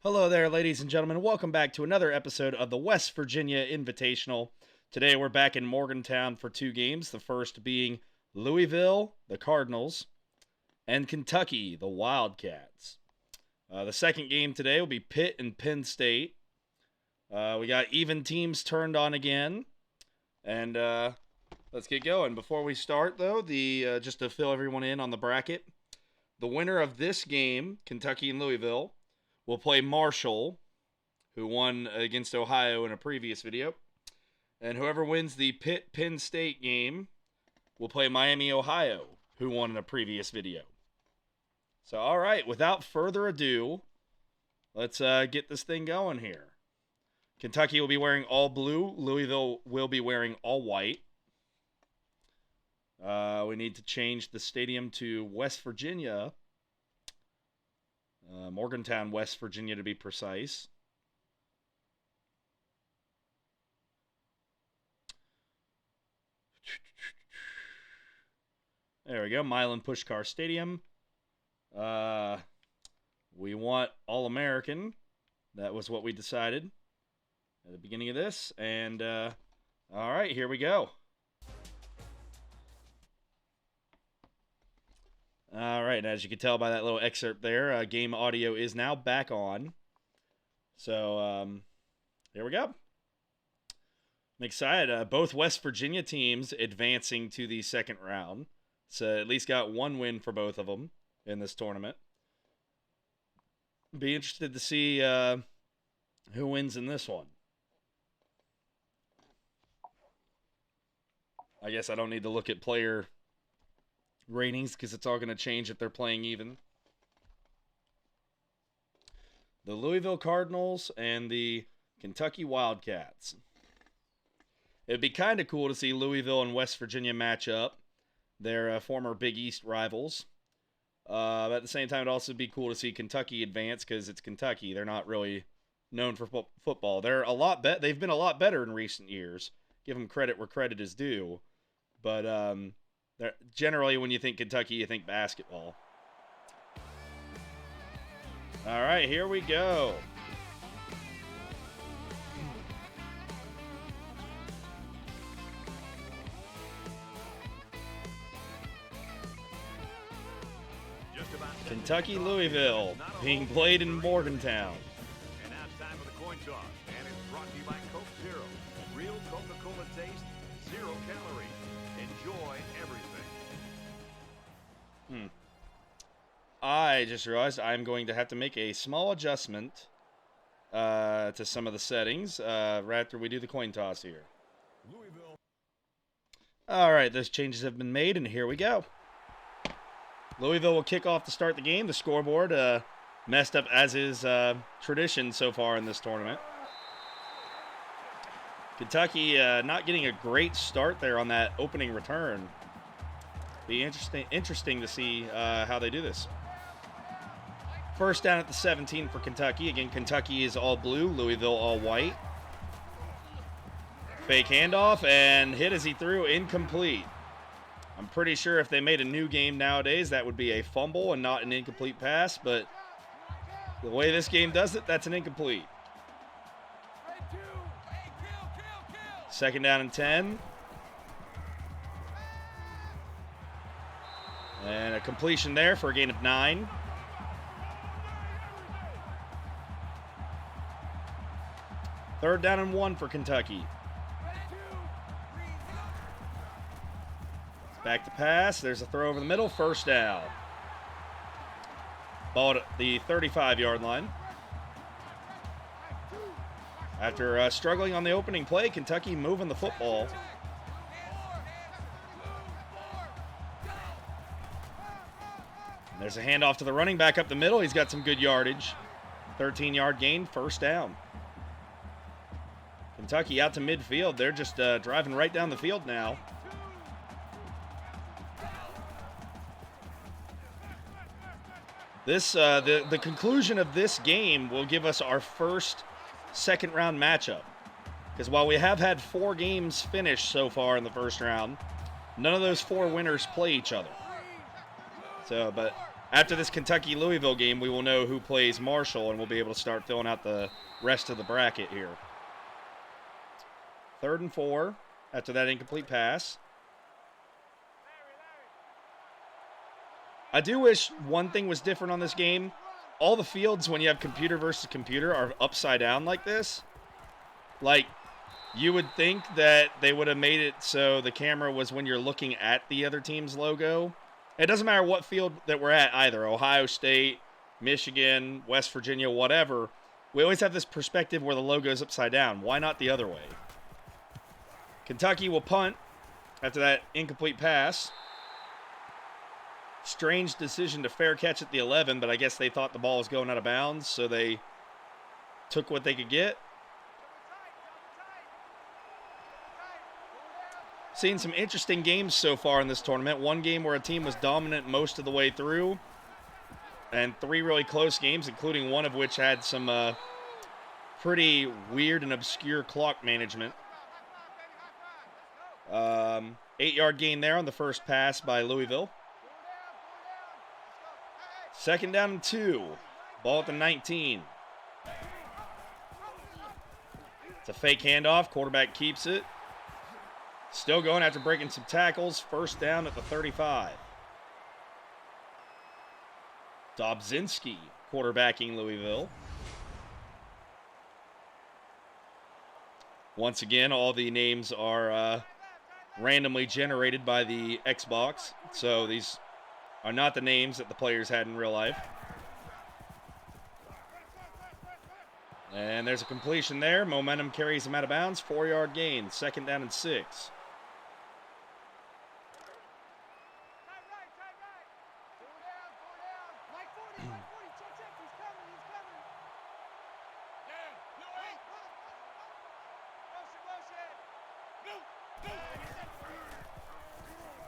Hello there, ladies and gentlemen. Welcome back to another episode of the West Virginia Invitational. Today we're back in Morgantown for two games, the first being Louisville, the Cardinals, and Kentucky, the Wildcats. The second game today will be Pitt and Penn State. We got even teams turned on again, and let's get going. Before we start, though, just to fill everyone in on the bracket, the winner of this game, Kentucky and Louisville, will play Marshall, who won against Ohio in a previous video. And whoever wins the Pitt-Penn State game will play Miami, Ohio, who won in a previous video. So, all right, without further ado, let's get this thing going here. Kentucky will be wearing all blue. Louisville will be wearing all white. We need to change the stadium to West Virginia. Morgantown, West Virginia, to be precise. There we go, Milan Pushkar Stadium. We want All-American. That was what we decided at the beginning of this. And, all right, here we go. All right, as you can tell by that little excerpt there, game audio is now back on. So, here we go. I'm excited. Both West Virginia teams advancing to the second round. So, at least got one win for both of them in this tournament. Be interested to see who wins in this one. I guess I don't need to look at player ratings because it's all going to change if they're playing even. The Louisville Cardinals and the Kentucky Wildcats. It'd be kind of cool to see Louisville and West Virginia match up. They're former Big East rivals. But at the same time, it'd also be cool to see Kentucky advance because it's Kentucky. They're not really known for football. They've been a lot better in recent years. Give them credit where credit is due. But generally, when you think Kentucky, you think basketball. All right, here we go. Kentucky, Louisville, being played in Morgantown. And now it's time for the coin toss, and it's brought to you by Coke Zero. Real Coca-Cola taste, 0 calories. Enjoy everything. I just realized I'm going to have to make a small adjustment to some of the settings right after we do the coin toss here. Louisville. All right, those changes have been made, and here we go. Louisville will kick off to start the game. The scoreboard messed up as is tradition so far in this tournament. Kentucky not getting a great start there on that opening return. Be interesting to see how they do this. First down at the 17 for Kentucky. Again, Kentucky is all blue, Louisville all white. Fake handoff and hit as he threw, incomplete. I'm pretty sure if they made a new game nowadays, that would be a fumble and not an incomplete pass, but the way this game does it, that's an incomplete. Second down and 10. And a completion there for a gain of 9. Third down and 1 for Kentucky. Back to pass. There's a throw over the middle. First down. Ball at the 35-yard line. After struggling on the opening play, Kentucky moving the football. There's a handoff to the running back up the middle. He's got some good yardage. 13-yard gain, first down. Kentucky out to midfield. They're just driving right down the field now. This the conclusion of this game will give us our first second-round matchup. Because while we have had 4 games finished so far in the first round, none of those 4 winners play each other. So, but After this Kentucky-Louisville game, we will know who plays Marshall, and we'll be able to start filling out the rest of the bracket here. 3rd and 4 after that incomplete pass. I do wish one thing was different on this game. All the fields, when you have computer versus computer, are upside down like this. Like, you would think that they would have made it so the camera was when you're looking at the other team's logo. It doesn't matter what field that we're at either. Ohio State, Michigan, West Virginia, whatever. We always have this perspective where the logo is upside down. Why not the other way? Kentucky will punt after that incomplete pass. Strange decision to fair catch at the 11, but I guess they thought the ball was going out of bounds, so they took what they could get. Seen some interesting games so far in this tournament. One game where a team was dominant most of the way through, and 3 really close games, including one of which had some pretty weird and obscure clock management. 8-yard gain there on the first pass by Louisville. 2nd down and 2. Ball at the 19. It's a fake handoff. Quarterback keeps it. Still going after breaking some tackles. 1st down at the 35. Dobzinski quarterbacking Louisville. Once again, all the names are randomly generated by the Xbox. So these are not the names that the players had in real life. And there's a completion there. Momentum carries him out of bounds. 4-yard gain. 2nd down and 6.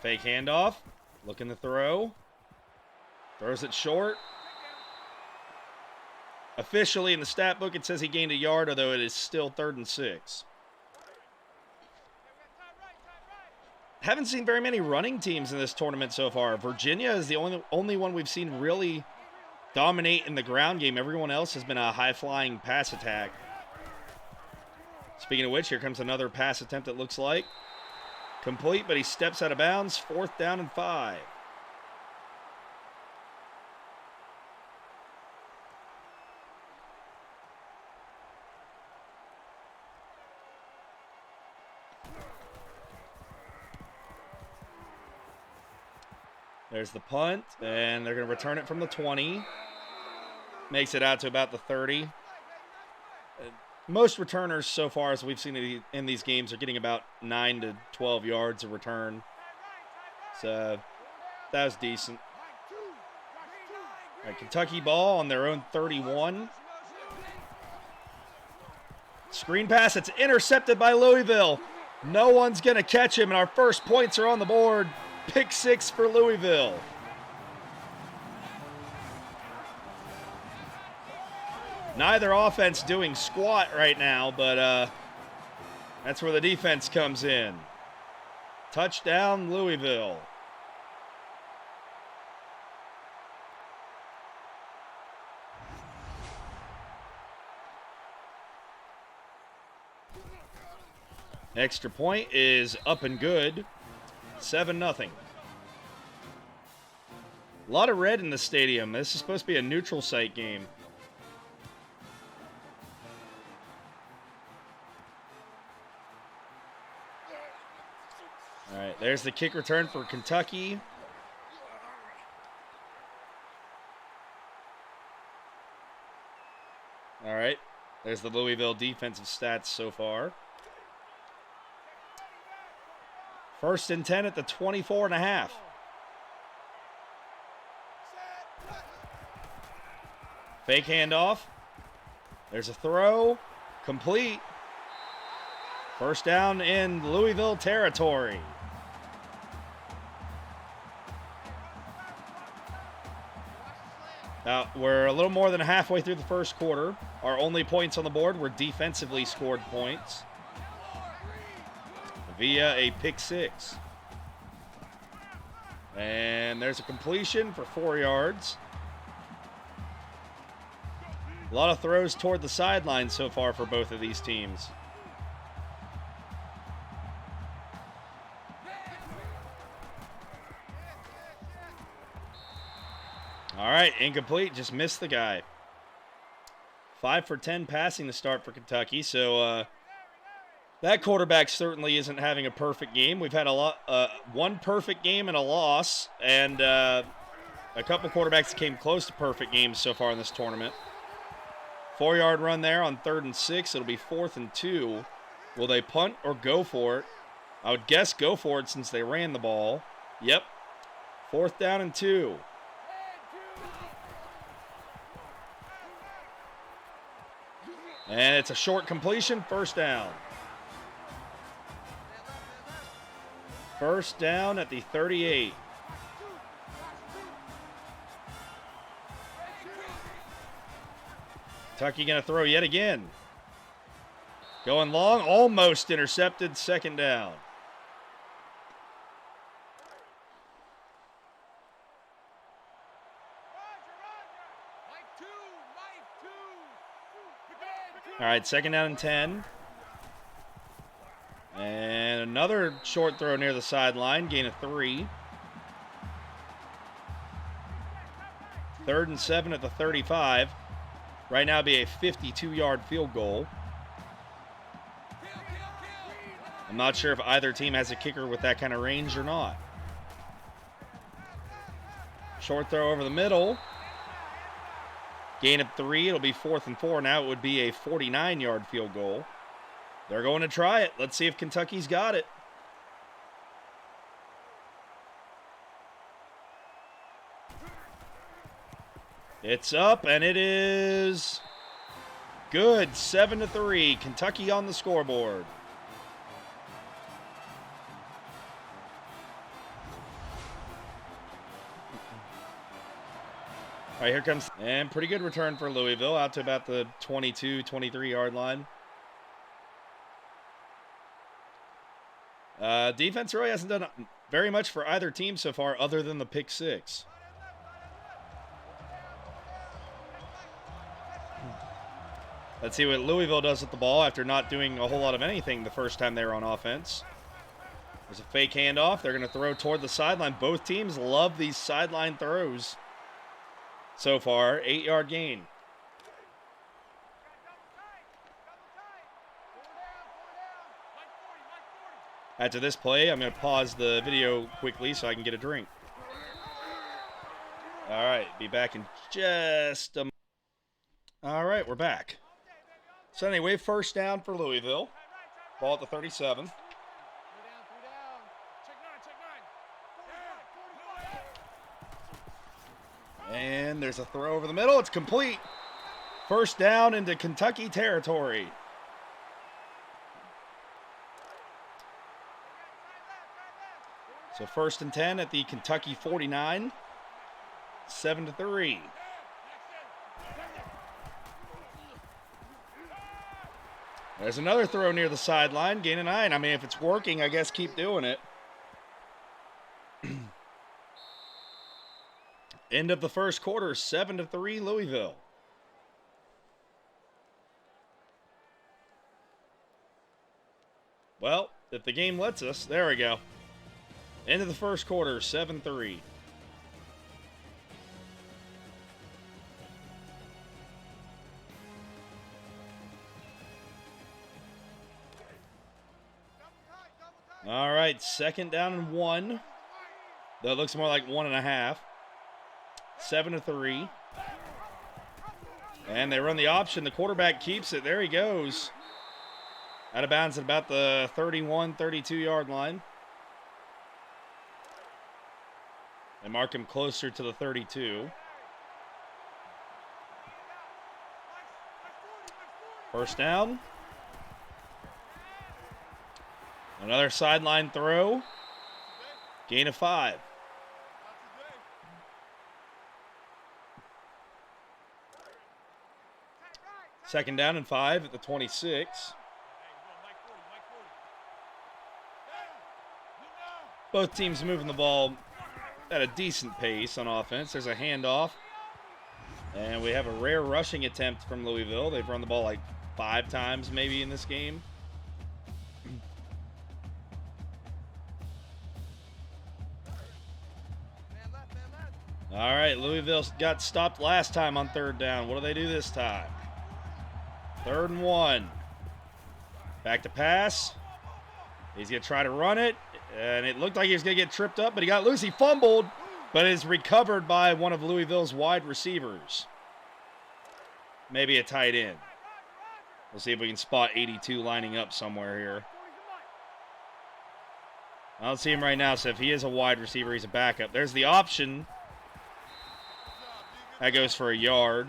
Fake handoff. Looking to throw. Throws it short. Officially in the stat book, it says he gained a yard, although it is still 3rd and 6. Haven't seen very many running teams in this tournament so far. Virginia is the only one we've seen really dominate in the ground game. Everyone else has been a high-flying pass attack. Speaking of which, here comes another pass attempt, it looks like. Complete, but he steps out of bounds. 4th down and 5. There's the punt, and they're going to return it from the 20. Makes it out to about the 30. Most returners so far, as we've seen in these games, are getting about 9 to 12 yards of return. So that was decent. All right, Kentucky ball on their own 31. Screen pass, it's intercepted by Louisville. No one's going to catch him, and our first points are on the board. Pick 6 for Louisville. Neither offense doing squat right now, but that's where the defense comes in. Touchdown, Louisville. Extra point is up and good. 7-0. A lot of red in the stadium. This is supposed to be a neutral site game. All right, there's the kick return for Kentucky. All right, there's the Louisville defensive stats so far. 1st and 10 at the 24.5. Fake handoff. There's a throw. Complete. 1st down in Louisville territory. Now, we're a little more than halfway through the first quarter. Our only points on the board were defensively scored points via a pick 6. And there's a completion for 4 yards. A lot of throws toward the sideline so far for both of these teams. All right, incomplete. Just missed the guy. 5 for 10 passing to start for Kentucky. So that quarterback certainly isn't having a perfect game. We've had one perfect game and a loss, and a couple quarterbacks that came close to perfect games so far in this tournament. 4-yard run there on 3rd and 6. It'll be 4th and 2. Will they punt or go for it? I would guess go for it since they ran the ball. Yep. 4th down and 2. And it's a short completion, 1st down. 1st down at the 38. Kentucky going to throw yet again. Going long, almost intercepted, 2nd down. All right, 2nd down and 10. And another short throw near the sideline, gain of 3. 3rd and 7 at the 35. Right now, it'd be a 52-yard field goal. I'm not sure if either team has a kicker with that kind of range or not. Short throw over the middle. Gain of 3. It'll be 4th and 4. Now it would be a 49-yard field goal. They're going to try it. Let's see if Kentucky's got it. It's up, and it is good. 7-3. Kentucky on the scoreboard. All right, here comes, and pretty good return for Louisville, out to about the 22, 23-yard line. Defense really hasn't done very much for either team so far other than the pick 6. Let's see what Louisville does with the ball after not doing a whole lot of anything the first time they were on offense. There's a fake handoff. They're going to throw toward the sideline. Both teams love these sideline throws so far. 8-yard gain. After this play, I'm going to pause the video quickly so I can get a drink. All right, be back in just a moment. All right, we're back. So anyway, 1st down for Louisville. Ball at the 37. And there's a throw over the middle. It's complete. 1st down into Kentucky territory. So 1st and 10 at the Kentucky 49. 7-3. There's another throw near the sideline, gain of 9. I mean, if it's working, I guess keep doing it. End of the first quarter, 7-3 Louisville. Well, if the game lets us, there we go. End of the first quarter, 7-3. All right, 2nd down and 1. That looks more like 1.5. 7-3. And they run the option. The quarterback keeps it. There he goes. Out of bounds at about the 31, 32-yard line. They mark him closer to the 32. 1st down. Another sideline throw. Gain of 5. Second down and 5 at the 26. Both teams moving the ball at a decent pace on offense. There's a handoff. And we have a rare rushing attempt from Louisville. They've run the ball like 5 times maybe in this game. All right, Louisville got stopped last time on 3rd down. What do they do this time? 3rd and 1. Back to pass. He's going to try to run it. And it looked like he was going to get tripped up, but he got loose. He fumbled, but is recovered by one of Louisville's wide receivers. Maybe a tight end. We'll see if we can spot 82 lining up somewhere here. I don't see him right now, so if he is a wide receiver, he's a backup. There's the option. That goes for a yard.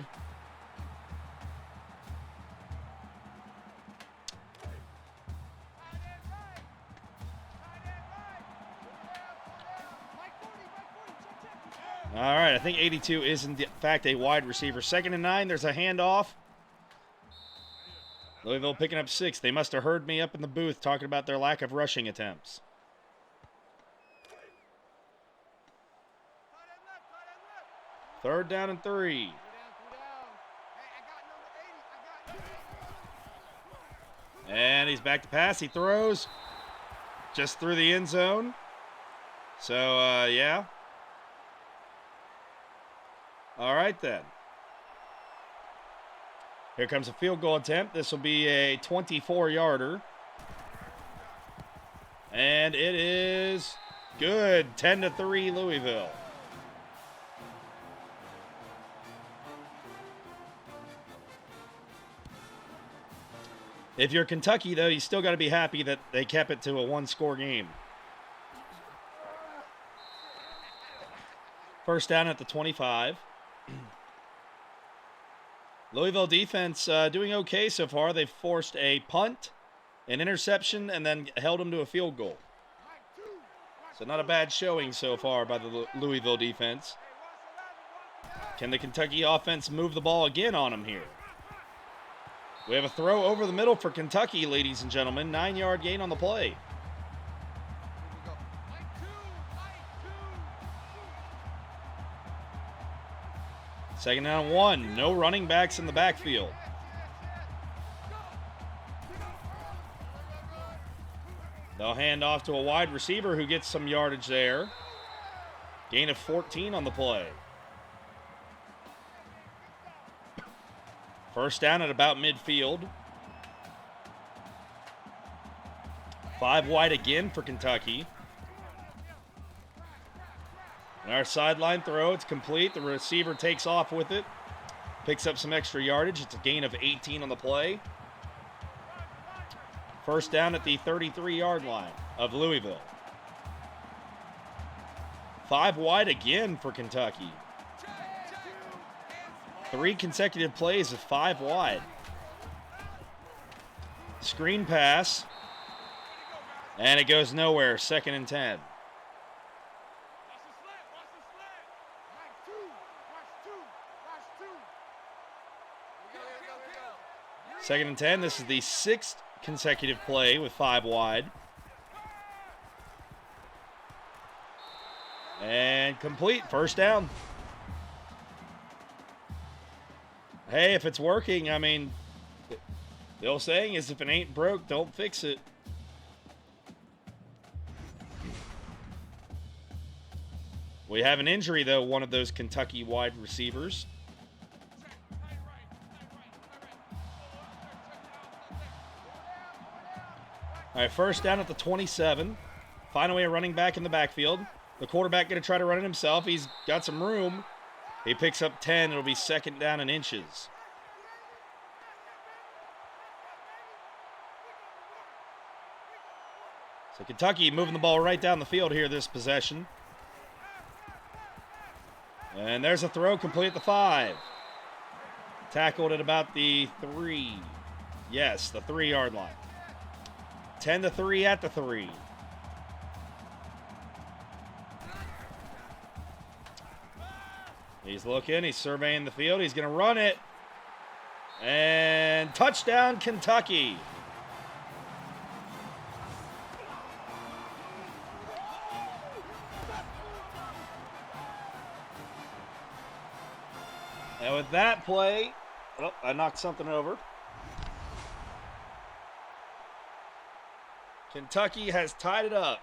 All right, I think 82 is in fact a wide receiver. 2nd and 9, there's a handoff. Louisville picking up 6. They must have heard me up in the booth talking about their lack of rushing attempts. Third down and 3. And he's back to pass. He throws just through the end zone. So, yeah. All right, then. Here comes a field goal attempt. This will be a 24-yarder. And it is good. 10-3 Louisville. If you're Kentucky, though, you still got to be happy that they kept it to a 1-score game. First down at the 25. Louisville defense doing okay so far. They've forced a punt, an interception, and then held them to a field goal. So not a bad showing so far by the Louisville defense. Can the Kentucky offense move the ball again on them here? We have a throw over the middle for Kentucky, ladies and gentlemen. 9-yard gain on the play. Second down 1. No running backs in the backfield. They'll hand off to a wide receiver who gets some yardage there. Gain of 14 on the play. First down at about midfield. 5 wide again for Kentucky. And our sideline throw, it's complete. The receiver takes off with it. Picks up some extra yardage. It's a gain of 18 on the play. First down at the 33-yard line of Louisville. 5 wide again for Kentucky. 3 consecutive plays of 5 wide. Screen pass. And it goes nowhere. 2nd and 10. Second and 10. This is the 6th consecutive play with 5 wide. And complete. First down. Hey, if it's working, I mean, the old saying is if it ain't broke, don't fix it. We have an injury, though, one of those Kentucky wide receivers. All right, first down at the 27. Finally, a running back in the backfield. The quarterback going to try to run it himself. He's got some room. He picks up 10. It'll be 2nd down and inches. So Kentucky moving the ball right down the field here this possession. And there's a throw complete at the 5. Tackled at about the 3. Yes, the 3-yard line. 10-3 at the 3. He's looking, he's surveying the field, he's going to run it. And touchdown, Kentucky. And with that play, oh, I knocked something over. Kentucky has tied it up.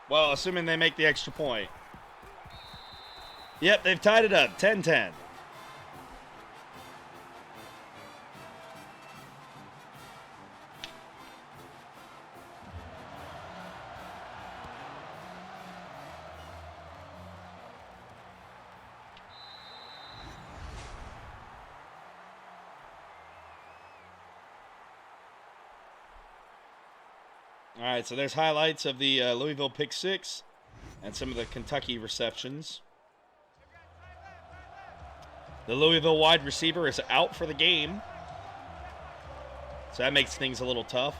Well, assuming they make the extra point. Yep, they've tied it up, 10-10. All right, so there's highlights of the Louisville pick six and some of the Kentucky receptions. The Louisville wide receiver is out for the game, so that makes things a little tough.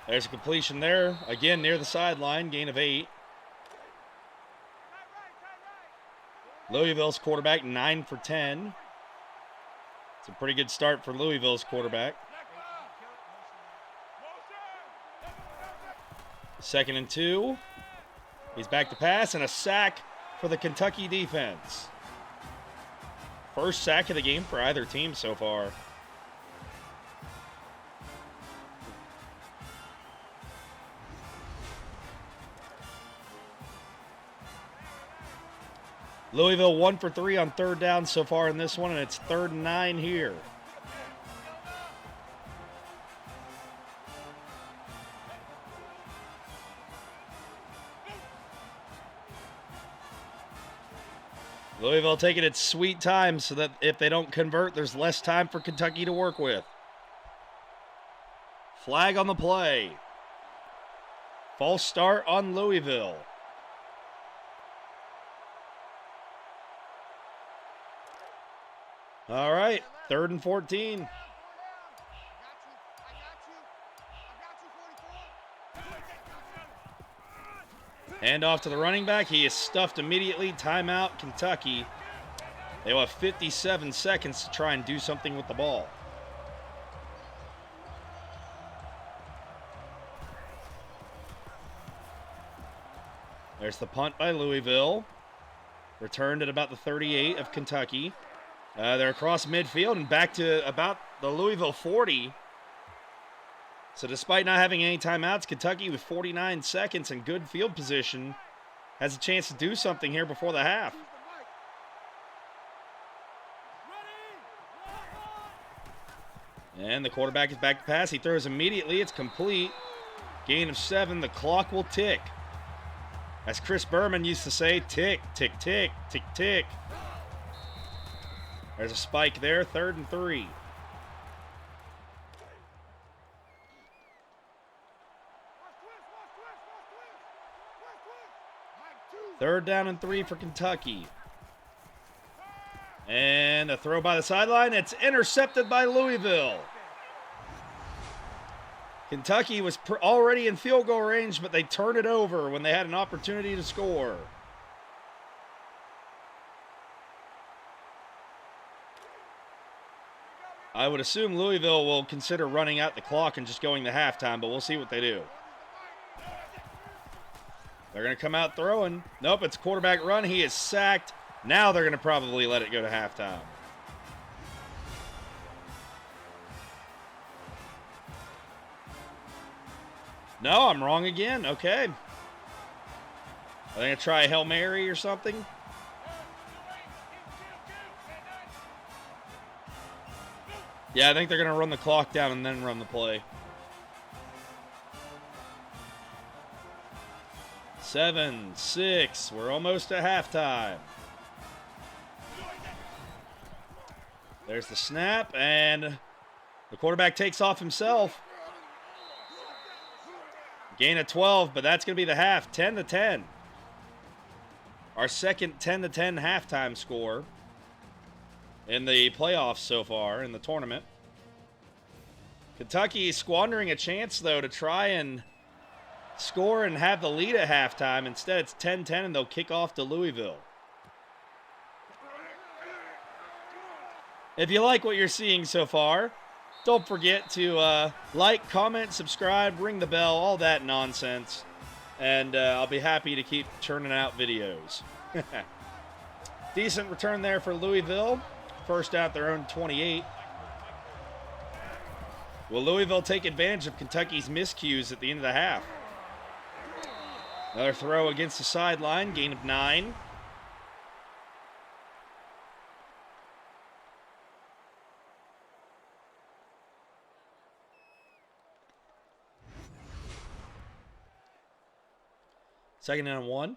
There's a completion there, again near the sideline, gain of 8. Louisville's quarterback 9 for 10. It's a pretty good start for Louisville's quarterback. 2nd and 2. He's back to pass, and a sack for the Kentucky defense. First sack of the game for either team so far. Louisville 1 for 3 on 3rd down so far in this one, and it's 3rd and 9 here. Louisville taking its sweet time so that if they don't convert, there's less time for Kentucky to work with. Flag on the play. False start on Louisville. All right, 3rd and 14. Hand off to the running back. He is stuffed immediately. Timeout, Kentucky. They will have 57 seconds to try and do something with the ball. There's the punt by Louisville. Returned at about the 38 of Kentucky. They're across midfield and back to about the Louisville 40. So despite not having any timeouts, Kentucky with 49 seconds and good field position has a chance to do something here before the half. And the quarterback is back to pass. He throws immediately. It's complete. Gain of 7. The clock will tick. As Chris Berman used to say, tick, tick, tick, tick, tick. There's a spike there, 3rd and 3. Third down and 3 for Kentucky. And a throw by the sideline. It's intercepted by Louisville. Kentucky was already in field goal range, but they turned it over when they had an opportunity to score. I would assume Louisville will consider running out the clock and just going to halftime, but we'll see what they do. They're going to come out throwing. Nope, it's quarterback run. He is sacked. Now they're going to probably let it go to halftime. No, I'm wrong again. Okay. Are they going to try a Hail Mary or something? Yeah, I think they're going to run the clock down and then run the play. 7-6. We're almost at halftime. There's the snap, and the quarterback takes off himself. Gain of 12, but that's going to be the half. 10-10. Our second 10-10 halftime score in the playoffs so far in the tournament. Kentucky squandering a chance, though, to try and score and have the lead at halftime. Instead, it's 10-10, and they'll kick off to Louisville. If you like what you're seeing so far, don't forget to like, comment, subscribe, ring the bell, all that nonsense. and I'll be happy to keep churning out videos. Decent return there for Louisville. First out their own 28. Will Louisville take advantage of Kentucky's miscues at the end of the half? Another throw against the sideline, gain of 9. Second down and 1.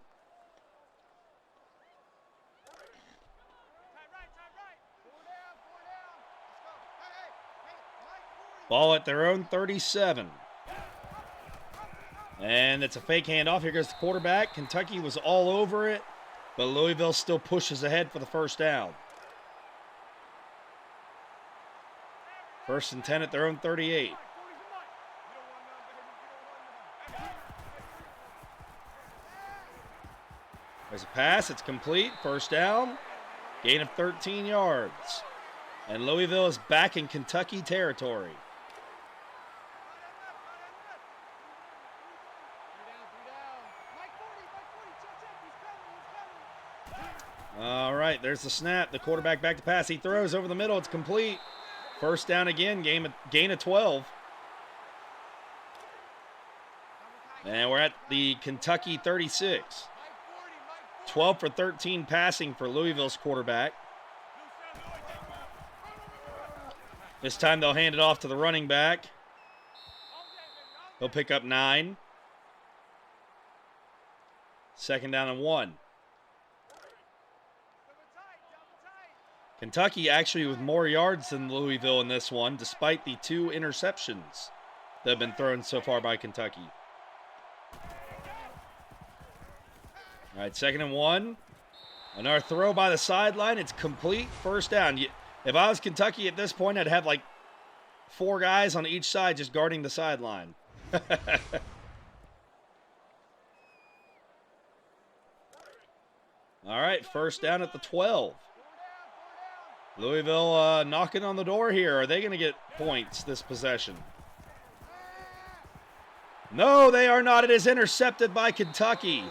Ball at their own 37. And it's a fake handoff. Here goes the quarterback. Kentucky was all over it, but Louisville still pushes ahead for the first down. First and 10 at their own 38. There's a pass. It's complete. First down. Gain of 13 yards. And Louisville is back in Kentucky territory. All right, there's the snap. The quarterback back to pass. He throws over the middle. It's complete. First down again. Gain of 12. And we're at the Kentucky 36. 12 for 13 passing for Louisville's quarterback. This time they'll hand it off to the running back. He'll pick up 9. Second down and 1. Kentucky actually with more yards than Louisville in this one, despite the 2 interceptions that have been thrown so far by Kentucky. All right, second and 1. Another throw by the sideline. It's complete. First down. If I was Kentucky at this point, I'd have like 4 guys on each side just guarding the sideline. All right, first down at the 12. Louisville knocking on the door here. Are they going to get points this possession? No, they are not. It is intercepted by Kentucky.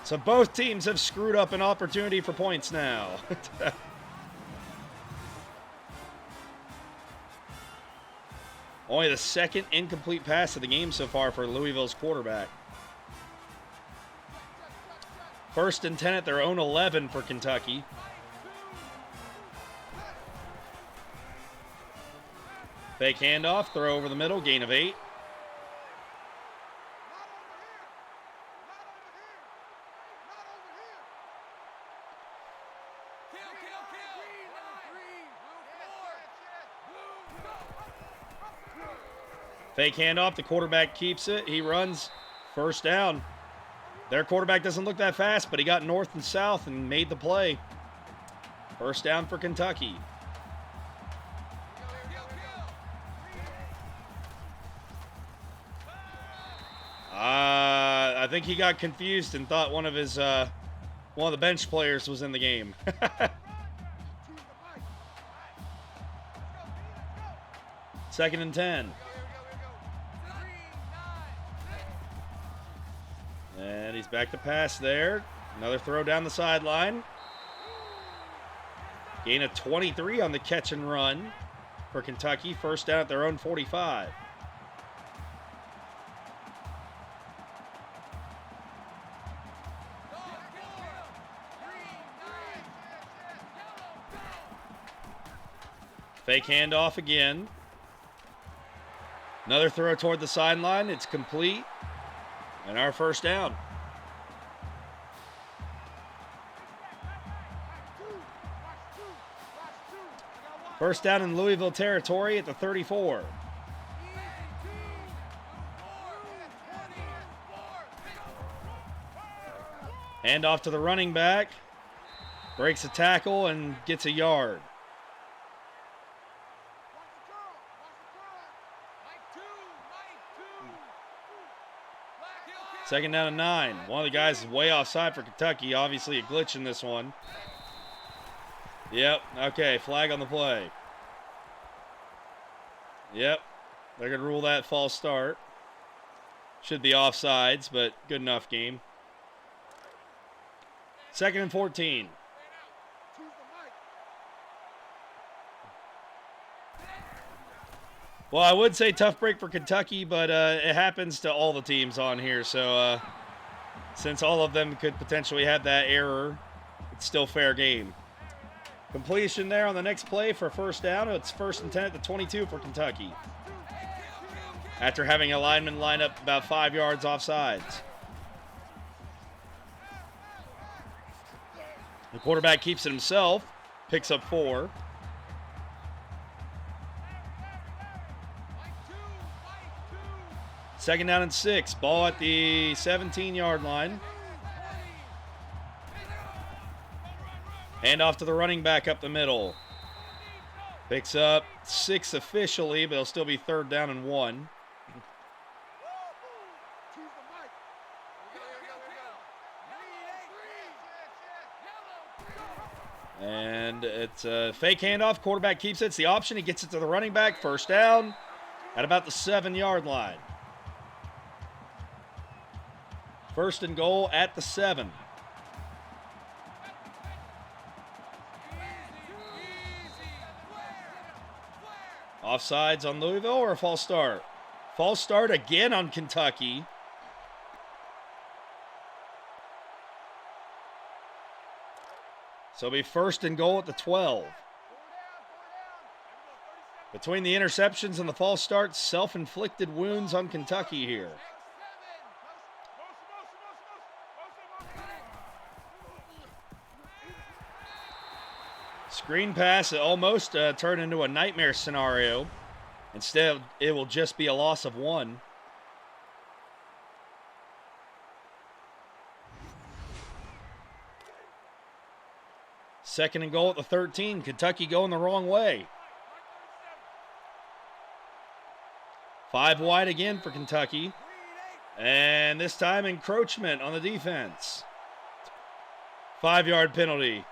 So both teams have screwed up an opportunity for points now. Only the second incomplete pass of the game so far for Louisville's quarterback. First and 10 at their own 11 for Kentucky. Fake handoff, throw over the middle, gain of 8. Fake handoff, the quarterback keeps it. He runs, first down. Their quarterback doesn't look that fast, but he got north and south and made the play. First down for Kentucky. I think he got confused and thought one of the bench players was in the game. Second and 10. And he's back to pass there. Another throw down the sideline. Gain of 23 on the catch and run for Kentucky. First down at their own 45. Fake handoff again. Another throw toward the sideline. It's complete. And our first down. First down in Louisville territory at the 34. Hand off to the running back. Breaks a tackle and gets a yard. Second down and 9. One of the guys is way offside for Kentucky. Obviously a glitch in this one. Yep. Okay. Flag on the play. Yep. They're going to rule that false start. Should be offsides, but good enough game. 2nd and 14. Well, I would say tough break for Kentucky, but it happens to all the teams on here. So since all of them could potentially have that error, it's still fair game. Completion there on the next play for first down. It's 1st and 10 at the 22 for Kentucky, after having a lineman line up about 5 yards offsides. The quarterback keeps it himself, picks up 4. Second down and 6. Ball at the 17-yard line. Hand off to the running back up the middle. Picks up 6 officially, but it'll still be 3rd down and 1. And it's a fake handoff. Quarterback keeps it. It's the option. He gets it to the running back. 1st down at about the 7-yard line. 1st and goal at the 7. Offsides on Louisville or a false start? False start again on Kentucky. So it'll be 1st and goal at the 12. Between the interceptions and the false starts, self-inflicted wounds on Kentucky here. Screen pass almost turned into a nightmare scenario. Instead, it will just be a loss of 1. Second and goal at the 13. Kentucky going the wrong way. 5 wide again for Kentucky. And this time encroachment on the defense. 5-yard penalty.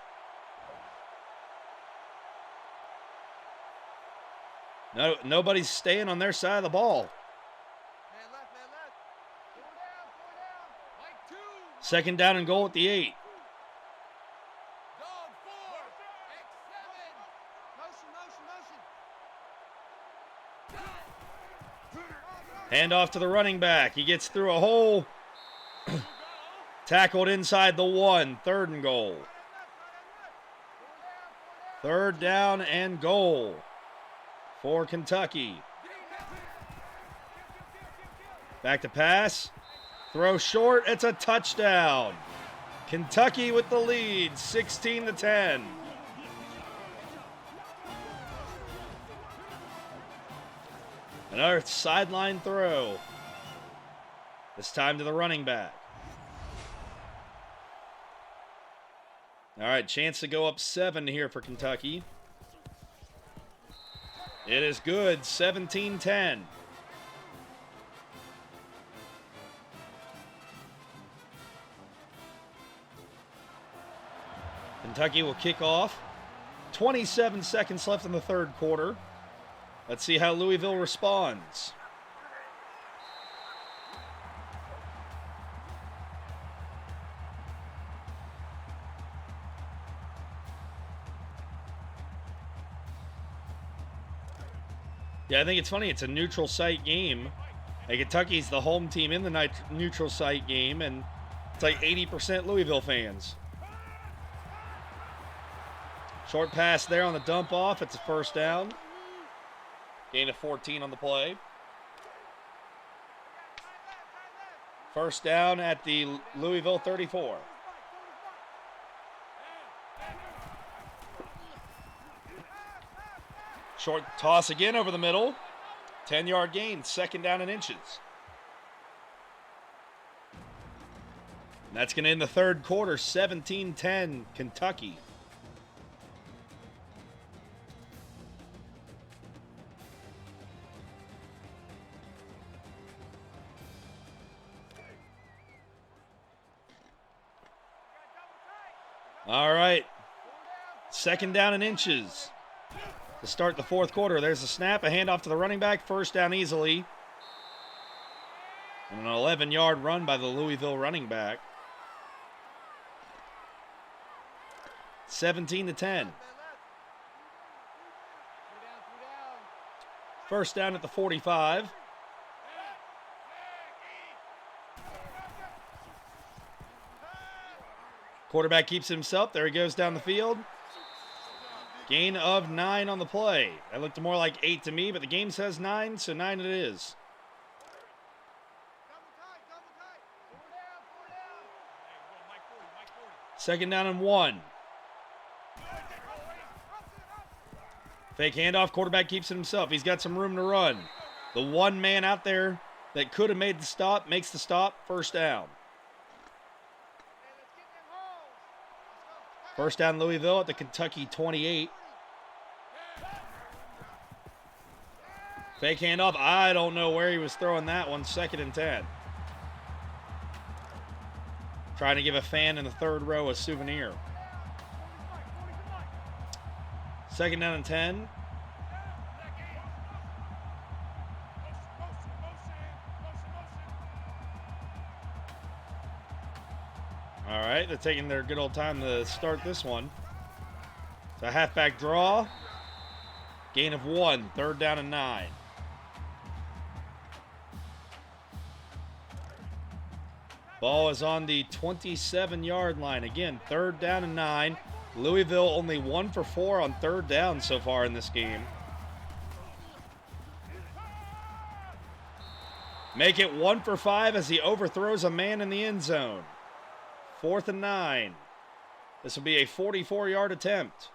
No, nobody's staying on their side of the ball. 2nd down and goal at the 8. Hand off to the running back. He gets through a hole. Tackled inside the 1. 3rd and goal. 3rd down and goal for Kentucky. Back to pass. Throw short. It's a touchdown. Kentucky with the lead, 16-10. Another sideline throw. This time to the running back. All right, chance to go up 7 here for Kentucky. It is good, 17-10. Kentucky will kick off. 27 seconds left in the 3rd quarter. Let's see how Louisville responds. Yeah, I think it's funny. It's a neutral site game. Like, Kentucky's the home team in the neutral site game, and it's like 80% Louisville fans. Short pass there on the dump off. It's a 1st down. Gain of 14 on the play. 1st down at the Louisville 34. Short toss again over the middle. 10-yard gain, 2nd down and inches. And that's going to end the 3rd quarter, 17-10 Kentucky. All right, 2nd down and inches to start the 4th quarter. There's a snap, a handoff to the running back, 1st down easily. And an 11-yard run by the Louisville running back. 17-10. First down at the 45. Quarterback keeps himself. There he goes down the field. Gain of 9 on the play. That looked more like 8 to me, but the game says 9, so 9 it is. Second down and 1. Fake handoff. Quarterback keeps it himself. He's got some room to run. The one man out there that could have made the stop makes the stop. First down. First down Louisville at the Kentucky 28. Fake handoff. I don't know where he was throwing that one. 2nd and 10. Trying to give a fan in the third row a souvenir. 2nd down and 10. All right, they're taking their good old time to start this one. It's a halfback draw. Gain of 1. 3rd down and 9. Ball is on the 27-yard line. Again, 3rd down and 9. Louisville only 1 for 4 on 3rd down so far in this game. Make it 1 for 5 as he overthrows a man in the end zone. 4th and 9. This will be a 44-yard attempt.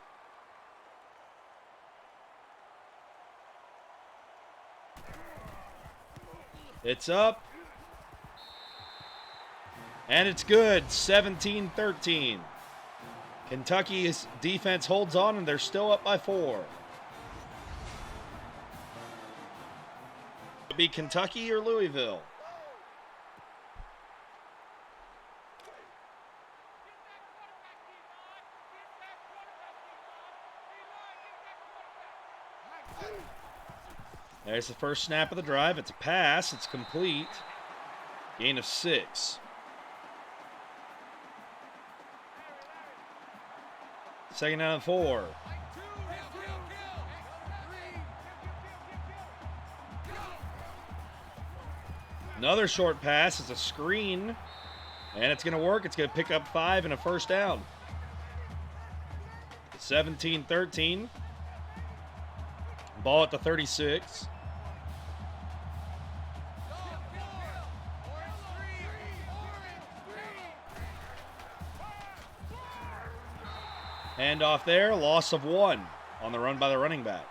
It's up. And it's good. 17-13. Kentucky's defense holds on, and they're still up by 4. It'll be Kentucky or Louisville. There's the first snap of the drive. It's a pass. It's complete. Gain of 6. Second down and 4. Another short pass. It's a screen. And it's going to work. It's going to pick up 5 and a first down. 17-13. Ball at the 36. Hand off there, loss of 1 on the run by the running back.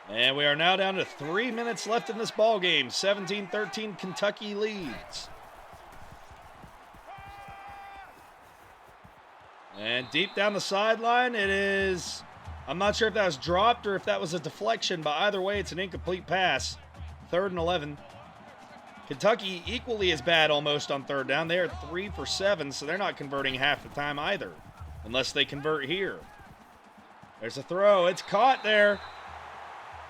And we are now down to 3 minutes left in this ball game. 17-13, Kentucky leads. And deep down the sideline, it is, I'm not sure if that was dropped or if that was a deflection, but either way, it's an incomplete pass. 3rd and 11. Kentucky equally as bad almost on 3rd down. They are 3 for 7, so they're not converting half the time either, unless they convert here. There's a throw. It's caught there.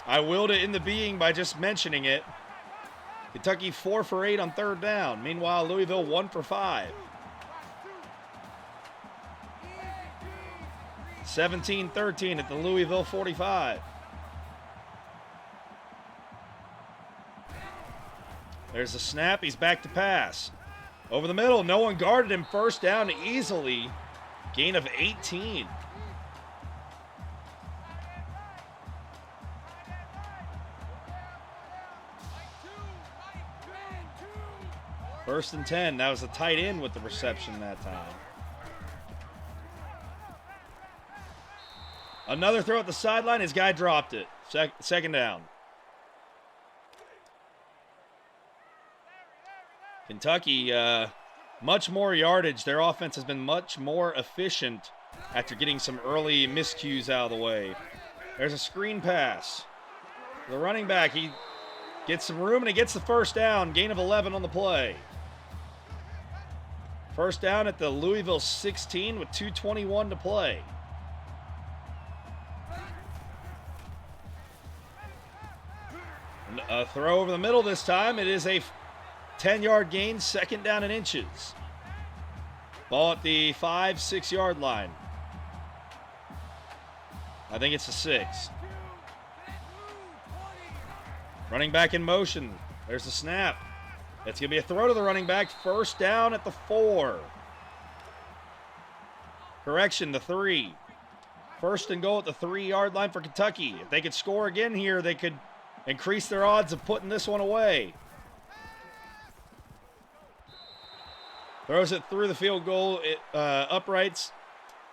I willed it into being by just mentioning it. Kentucky 4 for 8 on 3rd down. Meanwhile, Louisville 1 for 5. 17-13 at the Louisville 45. There's a snap. He's back to pass. Over the middle. No one guarded him. First down easily. Gain of 18. First and 10. That was a tight end with the reception that time. Another throw at the sideline. His guy dropped it. Second down. Kentucky, much more yardage. Their offense has been much more efficient after getting some early miscues out of the way. There's a screen pass. The running back, he gets some room and he gets the first down. Gain of 11 on the play. First down at the Louisville 16 with 2:21 to play. A throw over the middle this time. It is a 10-yard gain, second down and inches. Ball at the 5-6 yard line. I think it's a 6. Running back in motion. There's the snap. It's going to be a throw to the running back. First down at the 4. Correction, the 3. First and goal at the 3-yard line for Kentucky. If they could score again here, they could increase their odds of putting this one away. Throws it through the field goal. Uprights.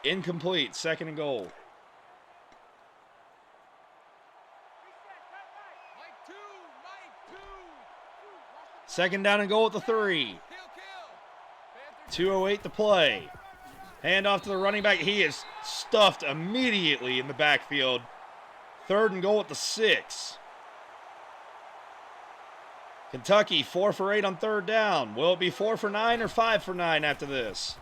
Incomplete. Second and goal. Second down and goal at the 3. 2:08 to play. Hand off to the running back. He is stuffed immediately in the backfield. Third and goal at the 6. Kentucky 4 for 8 on third down. Will it be 4 for 9 or 5 for 9 after this?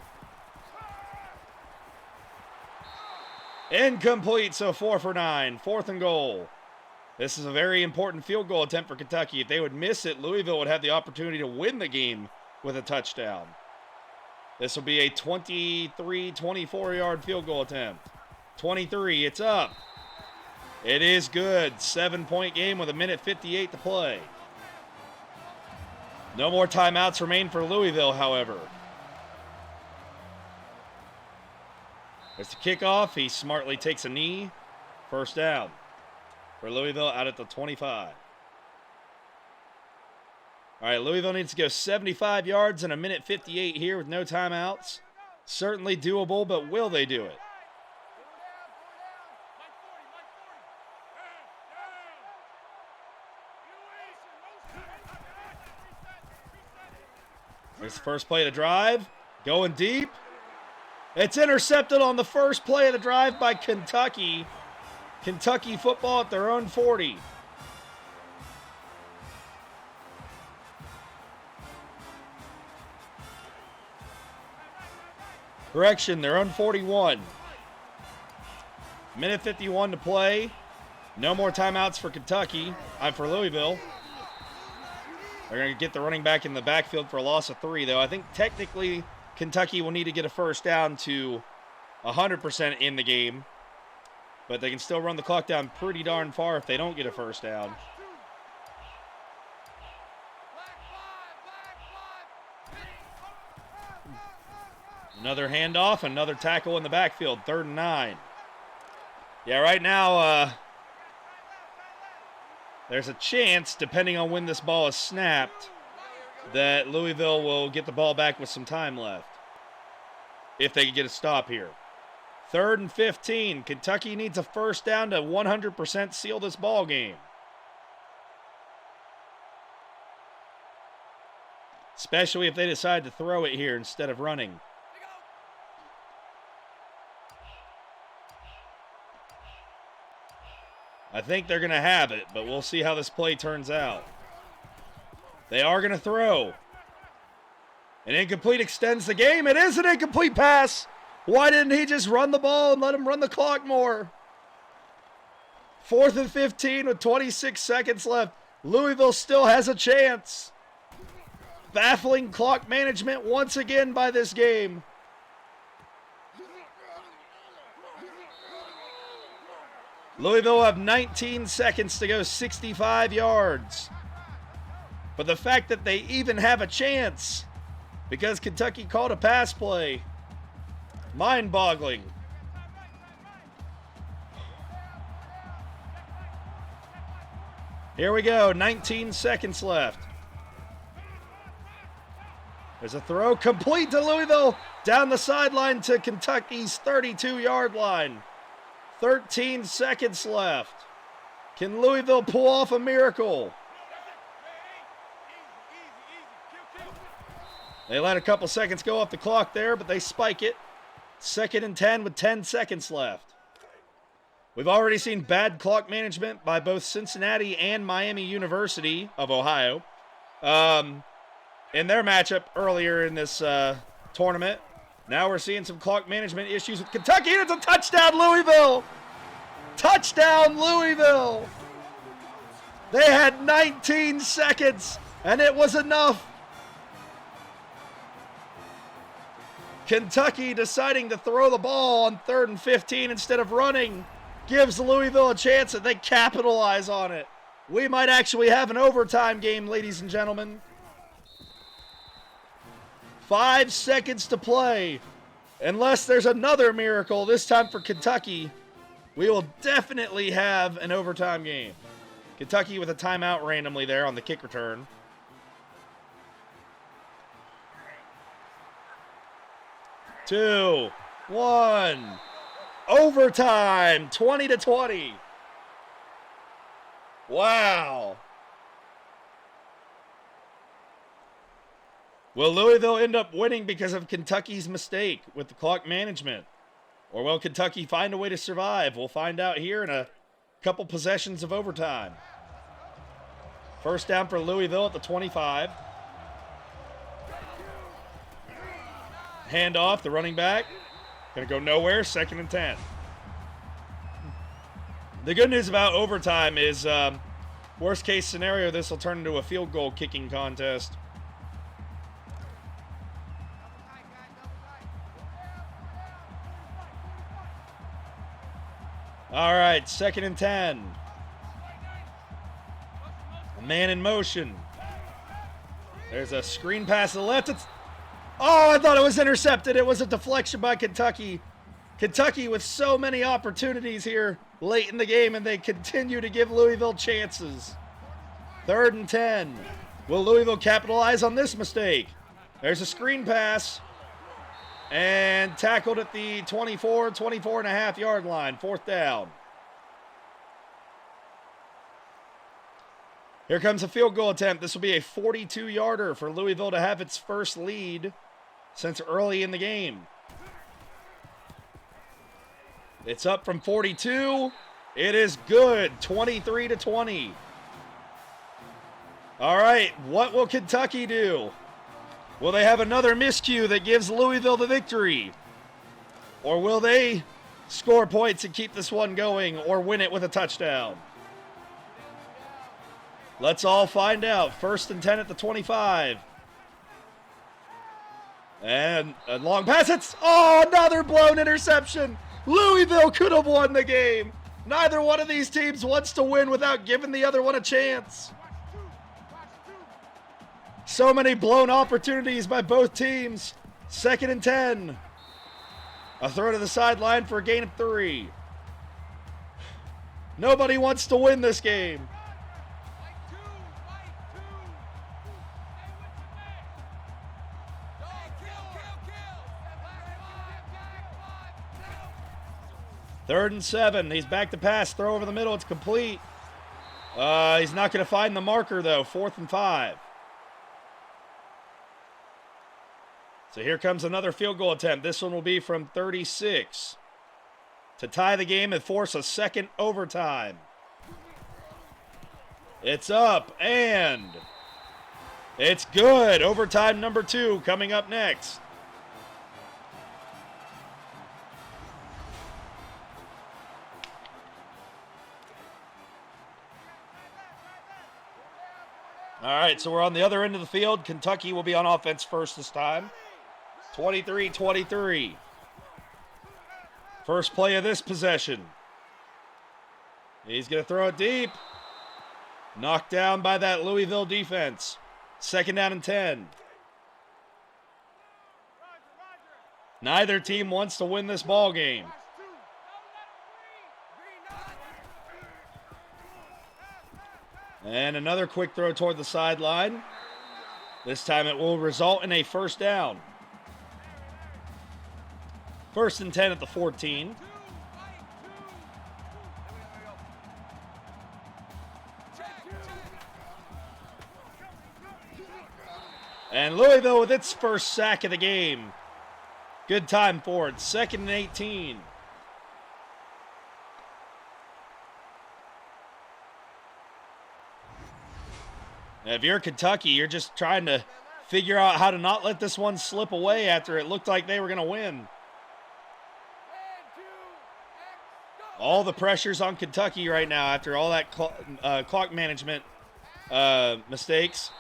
Incomplete, so 4 for 9. Fourth and goal. This is a very important field goal attempt for Kentucky. If they would miss it, Louisville would have the opportunity to win the game with a touchdown. This will be a 23, 24-yard field goal attempt. 23, it's up. It is good. 7-point game with 1:58 to play. No more timeouts remain for Louisville, however. There's the kickoff. He smartly takes a knee. First down for Louisville out at the 25. All right, Louisville needs to go 75 yards in 1:58 here with no timeouts. Certainly doable, but will they do it? Here's the first play of the drive. Going deep. It's intercepted on the first play of the drive by Kentucky. Kentucky football at their own 40. Correction, their own 41. 1:51 to play. No more timeouts for Kentucky. For Louisville. They're going to get the running back in the backfield for a loss of 3, though. I think technically Kentucky will need to get a first down to 100% in the game. But they can still run the clock down pretty darn far if they don't get a first down. Another handoff, another tackle in the backfield. 3rd and 9. Yeah, right now, there's a chance, depending on when this ball is snapped, that Louisville will get the ball back with some time left. If they can get a stop here. 3rd and 15. Kentucky needs a first down to 100% seal this ball game. Especially if they decide to throw it here instead of running. I think they're going to have it, but we'll see how this play turns out. They are going to throw. An incomplete extends the game. It is an incomplete pass. Why didn't he just run the ball and let him run the clock more? 4th and 15 with 26 seconds left. Louisville still has a chance. Baffling clock management once again by this game. Louisville have 19 seconds to go 65 yards. But the fact that they even have a chance because Kentucky called a pass play, mind-boggling. Here we go, 19 seconds left. There's a throw complete to Louisville down the sideline to Kentucky's 32-yard line. 13 seconds left. Can Louisville pull off a miracle? They let a couple seconds go off the clock there, but they spike it. 2nd and 10 with 10 seconds left. We've already seen bad clock management by both Cincinnati and Miami University of Ohio in their matchup earlier in this tournament. Now we're seeing some clock management issues with Kentucky, and it's a touchdown, Louisville! Touchdown, Louisville! They had 19 seconds, and it was enough. Kentucky deciding to throw the ball on 3rd and 15 instead of running gives Louisville a chance, and they capitalize on it. We might actually have an overtime game, ladies and gentlemen. 5 seconds to play. Unless there's another miracle, this time for Kentucky, we will definitely have an overtime game. Kentucky with a timeout randomly there on the kick return. Two, one, overtime, 20-20. Wow. Will Louisville end up winning because of Kentucky's mistake with the clock management? Or will Kentucky find a way to survive? We'll find out here in a couple possessions of overtime. First down for Louisville at the 25. Hand off, the running back. Gonna go nowhere, 2nd and 10. The good news about overtime is, worst case scenario, this will turn into a field goal kicking contest. All right, 2nd and 10. A man in motion. There's a screen pass to the left. Oh, I thought it was intercepted. It was a deflection by Kentucky. Kentucky with so many opportunities here late in the game, and they continue to give Louisville chances. 3rd and 10. Will Louisville capitalize on this mistake? There's a screen pass. And tackled at the 24 and a half yard line. 4th down. Here comes a field goal attempt. This will be a 42-yarder for Louisville to have its first lead since early in the game. It's up from 42. It is good. 23-20. All right, what will Kentucky do? Will they have another miscue that gives Louisville the victory? Or will they score points and keep this one going or win it with a touchdown? Let's all find out. 1st and 10 at the 25. And a long pass. Another blown interception. Louisville could have won the game. Neither one of these teams wants to win without giving the other one a chance. So many blown opportunities by both teams. 2nd and 10. A throw to the sideline for a gain of 3. Nobody wants to win this game. Third and 7. He's back to pass. Throw over the middle. It's complete. He's not going to find the marker, though. 4th and 5. So here comes another field goal attempt. This one will be from 36 to tie the game and force a second overtime. It's up, and it's good. Overtime number 2 coming up next. All right, so we're on the other end of the field. Kentucky will be on offense first this time. 23-23. First play of this possession. He's going to throw it deep. Knocked down by that Louisville defense. 2nd down and 10. Neither team wants to win this ball game. And another quick throw toward the sideline. This time it will result in a first down. 1st and 10 at the 14. And Louisville with its first sack of the game. Good time for it. 2nd and 18. Now, if you're Kentucky, you're just trying to figure out how to not let this one slip away after it looked like they were going to win. All the pressure's on Kentucky right now after all that clock management mistakes.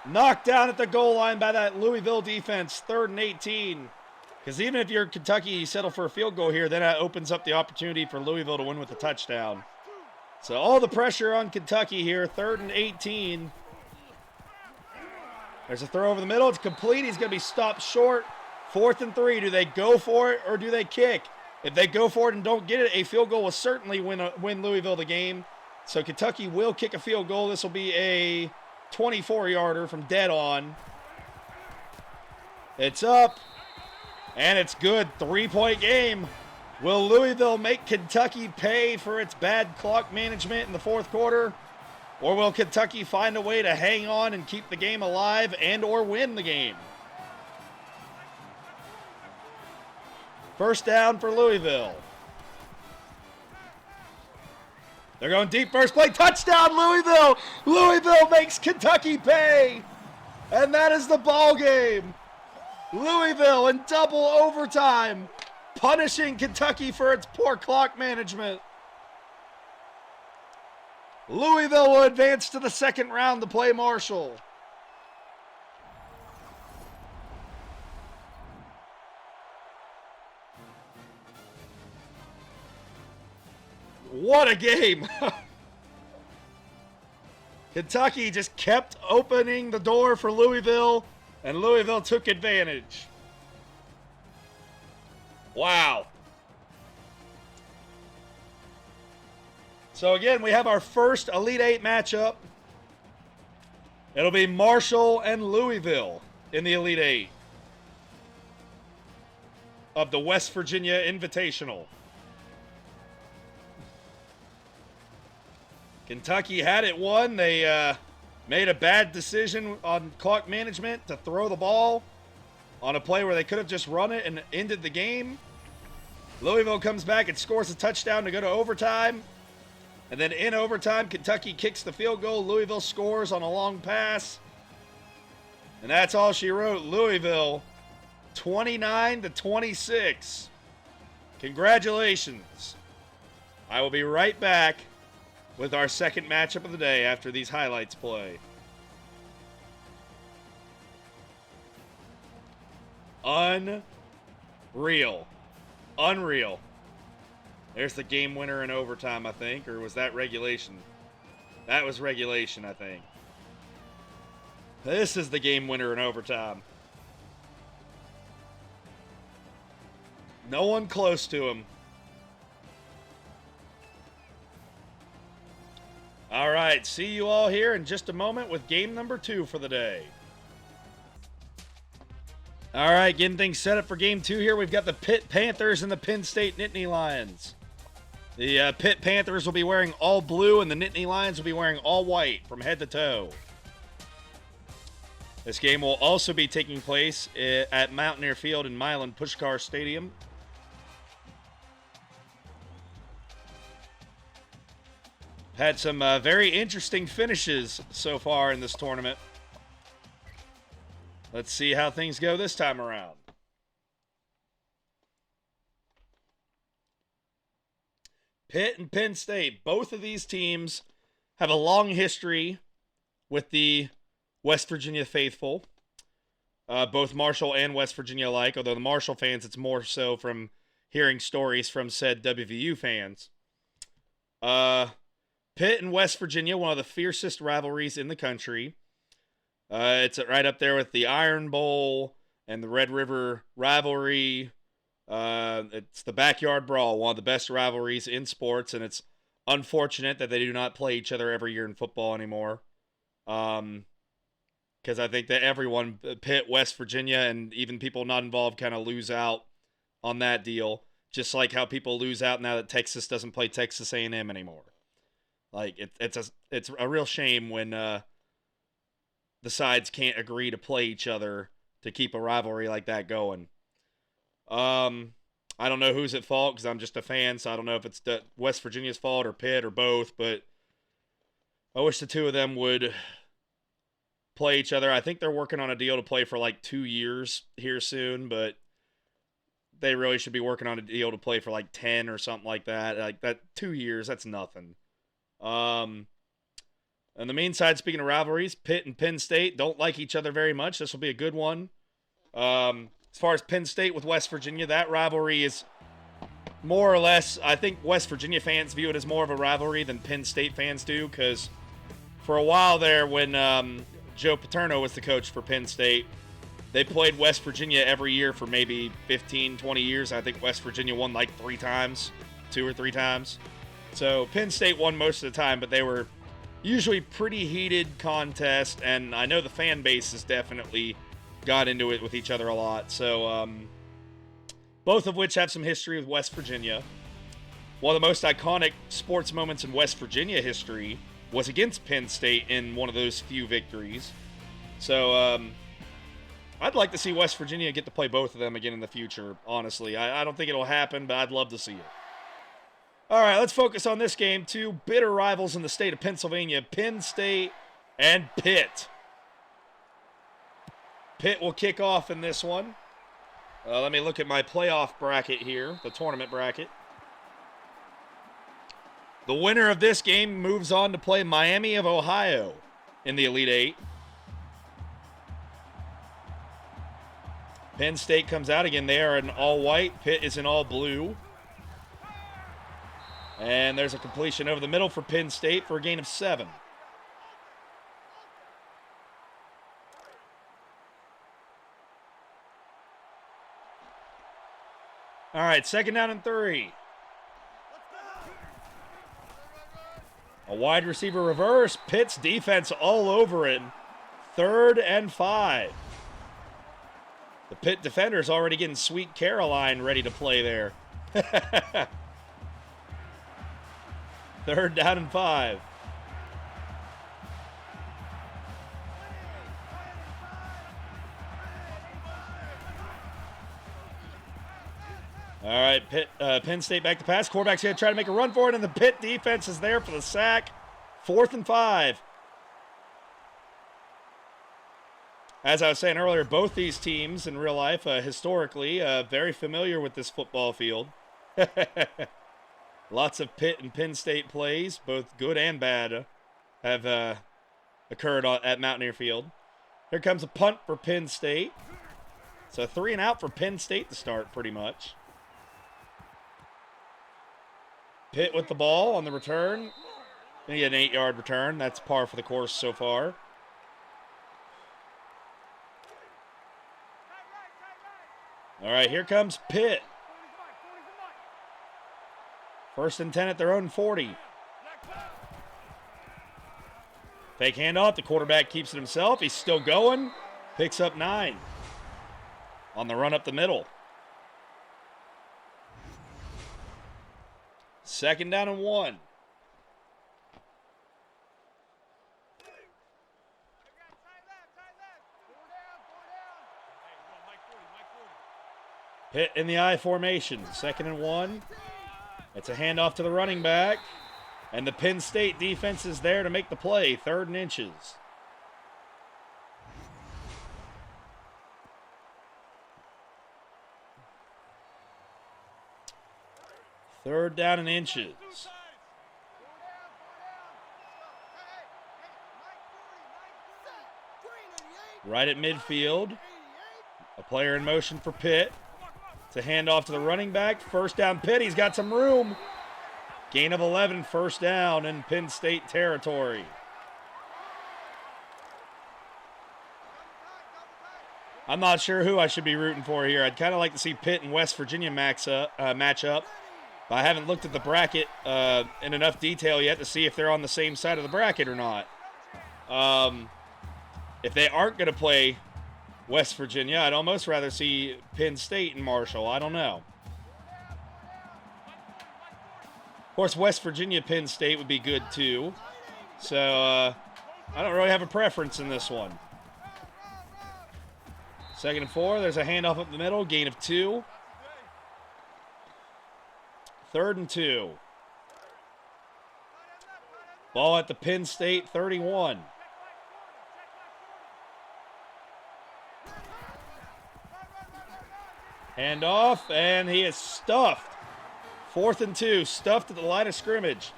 Knocked down at the goal line by that Louisville defense, 3rd and 18. Because even if you're Kentucky, you settle for a field goal here, then that opens up the opportunity for Louisville to win with a touchdown. So all the pressure on Kentucky here, 3rd and 18. There's a throw over the middle. It's complete. He's going to be stopped short. 4th and 3. Do they go for it or do they kick? If they go for it and don't get it, a field goal will certainly win Louisville the game. So Kentucky will kick a field goal. This will be a 24-yarder from dead on. It's up, and it's good. 3-point game. Will Louisville make Kentucky pay for its bad clock management in the 4th quarter? Or will Kentucky find a way to hang on and keep the game alive and or win the game? First down for Louisville. They're going deep, first play, touchdown Louisville! Louisville makes Kentucky pay! And that is the ball game. Louisville in double overtime, punishing Kentucky for its poor clock management. Louisville will advance to the 2nd round to play Marshall. What a game! Kentucky just kept opening the door for Louisville, and Louisville took advantage. Wow. So again, we have our first Elite Eight matchup. It'll be Marshall and Louisville in the Elite Eight of the West Virginia Invitational. Kentucky had it won. They made a bad decision on clock management to throw the ball on a play where they could have just run it and ended the game. Louisville comes back and scores a touchdown to go to overtime. And then in overtime, Kentucky kicks the field goal. Louisville scores on a long pass. And that's all she wrote. Louisville, 29-26. Congratulations. I will be right back with our second matchup of the day after these highlights play. Unreal. Unreal. There's the game winner in overtime, I think. Or was that regulation? That was regulation, I think. This is the game winner in overtime. No one close to him. All right, see you all here in just a moment with game number 2 for the day. All right, getting things set up for game 2 here. We've got the Pitt Panthers and the Penn State Nittany Lions. The Pitt Panthers will be wearing all blue, and the Nittany Lions will be wearing all white from head to toe. This game will also be taking place at Mountaineer Field in Milan Puskar Stadium. Had some very interesting finishes so far in this tournament. Let's see how things go this time around. Pitt and Penn State, both of these teams have a long history with the West Virginia faithful. Both Marshall and West Virginia alike, although the Marshall fans, it's more so from hearing stories from said WVU fans. Pitt and West Virginia, one of the fiercest rivalries in the country. It's right up there with the Iron Bowl and the Red River rivalry. It's the Backyard Brawl, one of the best rivalries in sports, and it's unfortunate that they do not play each other every year in football anymore. Because I think that everyone, Pitt, West Virginia, and even people not involved kind of lose out on that deal, just like how people lose out now that Texas doesn't play Texas A&M anymore. Like, it's a real shame when the sides can't agree to play each other to keep a rivalry like that going. I don't know who's at fault because I'm just a fan, so I don't know if it's West Virginia's fault or Pitt or both, but I wish the two of them would play each other. I think they're working on a deal to play for like 2 years here soon, but they really should be working on a deal to play for like 10 or something like that. Like that 2 years, that's nothing. On the main side, speaking of rivalries, Pitt and Penn State don't like each other very much. This will be a good one. As far as Penn State with West Virginia, that rivalry is more or less, I think West Virginia fans view it as more of a rivalry than Penn State fans do, because for a while there when Joe Paterno was the coach for Penn State, they played West Virginia every year for maybe 15, 20 years. I think West Virginia won like 2 or 3 times. So Penn State won most of the time, but they were usually pretty heated contest, and I know the fan base has definitely got into it with each other a lot. So both of which have some history with West Virginia. One of the most iconic sports moments in West Virginia history was against Penn State in one of those few victories. So I'd like to see West Virginia get to play both of them again in the future, honestly. I don't think it'll happen, but I'd love to see it. All right, let's focus on this game. 2 bitter rivals in the state of Pennsylvania, Penn State and Pitt. Pitt will kick off in this one. Let me look at my playoff bracket here, the tournament bracket. The winner of this game moves on to play Miami of Ohio in the Elite Eight. Penn State comes out again. They are in all white. Pitt is in all blue. And there's a completion over the middle for Penn State for a gain of 7. All right, 2nd down and 3. A wide receiver reverse. Pitt's defense all over him. 3rd and 5. The Pitt defender's already getting Sweet Caroline ready to play there. 3rd down and 5. All right, Penn State back to pass. Quarterback's going to try to make a run for it, and the Pitt defense is there for the sack. 4th and 5. As I was saying earlier, both these teams in real life, historically, very familiar with this football field. Lots of Pitt and Penn State plays, both good and bad, have occurred at Mountaineer Field. Here comes a punt for Penn State. So 3 and out for Penn State to start, pretty much. Pitt with the ball on the return. They get an 8-yard return. That's par for the course so far. All right, here comes Pitt. 1st and 10 at their own 40. Fake handoff. The quarterback keeps it himself. He's still going. Picks up 9. On the run up the middle. 2nd down and 1. Pitt in the I formation. 2nd and 1. It's a handoff to the running back. And the Penn State defense is there to make the play. 3rd and inches. Third down and inches. Right at midfield. A player in motion for Pitt. It's a handoff to the running back. 1st down Pitt. He's got some room. Gain of 11, 1st down in Penn State territory. I'm not sure who I should be rooting for here. I'd kind of like to see Pitt and West Virginia match up. But I haven't looked at the bracket in enough detail yet to see if they're on the same side of the bracket or not. If they aren't going to play West Virginia, I'd almost rather see Penn State and Marshall. I don't know. Of course, West Virginia, Penn State would be good too. So I don't really have a preference in this one. 2nd and 4. There's a handoff up the middle. Gain of 2. 3rd and 2. Ball at the Penn State 31. Hand off, and he is stuffed. 4th and 2, stuffed at the line of scrimmage.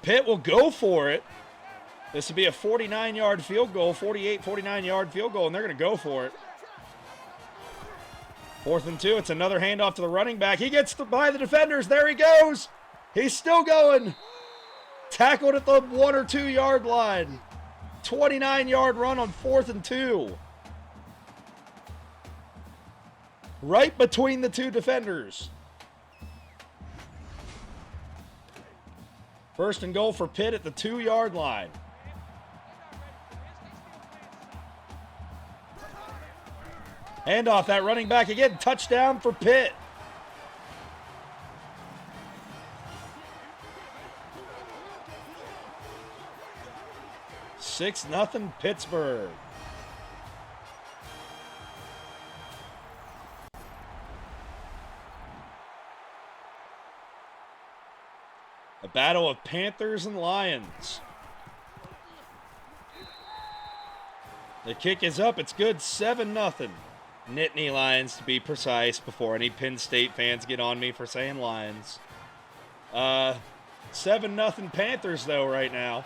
Pitt will go for it. This would be a 49-yard field goal, 49-yard field goal, and they're going to go for it. 4th and 2, it's another handoff to the running back. He gets by the defenders. There he goes. He's still going. Tackled at the 1 or 2 yard line. 29-yard run on 4th and 2. Right between the two defenders. 1st and goal for Pitt at the 2 yard line. Handoff, that running back again. Touchdown for Pitt. Six nothing Pittsburgh. A battle of Panthers and Lions. The kick is up. It's good. 7-0. Nittany Lions, to be precise, before any Penn State fans get on me for saying Lions. 7-0 Panthers, though, right now.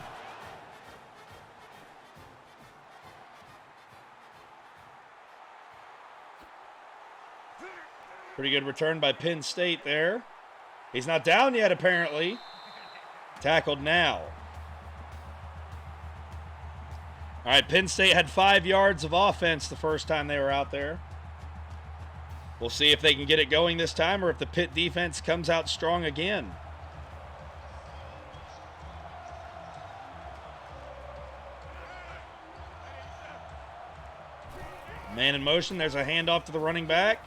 Pretty good return by Penn State there. He's not down yet, apparently. Tackled now. All right, Penn State had 5 yards of offense the first time they were out there. We'll see if they can get it going this time or if the Pitt defense comes out strong again. Man in motion. There's a handoff to the running back.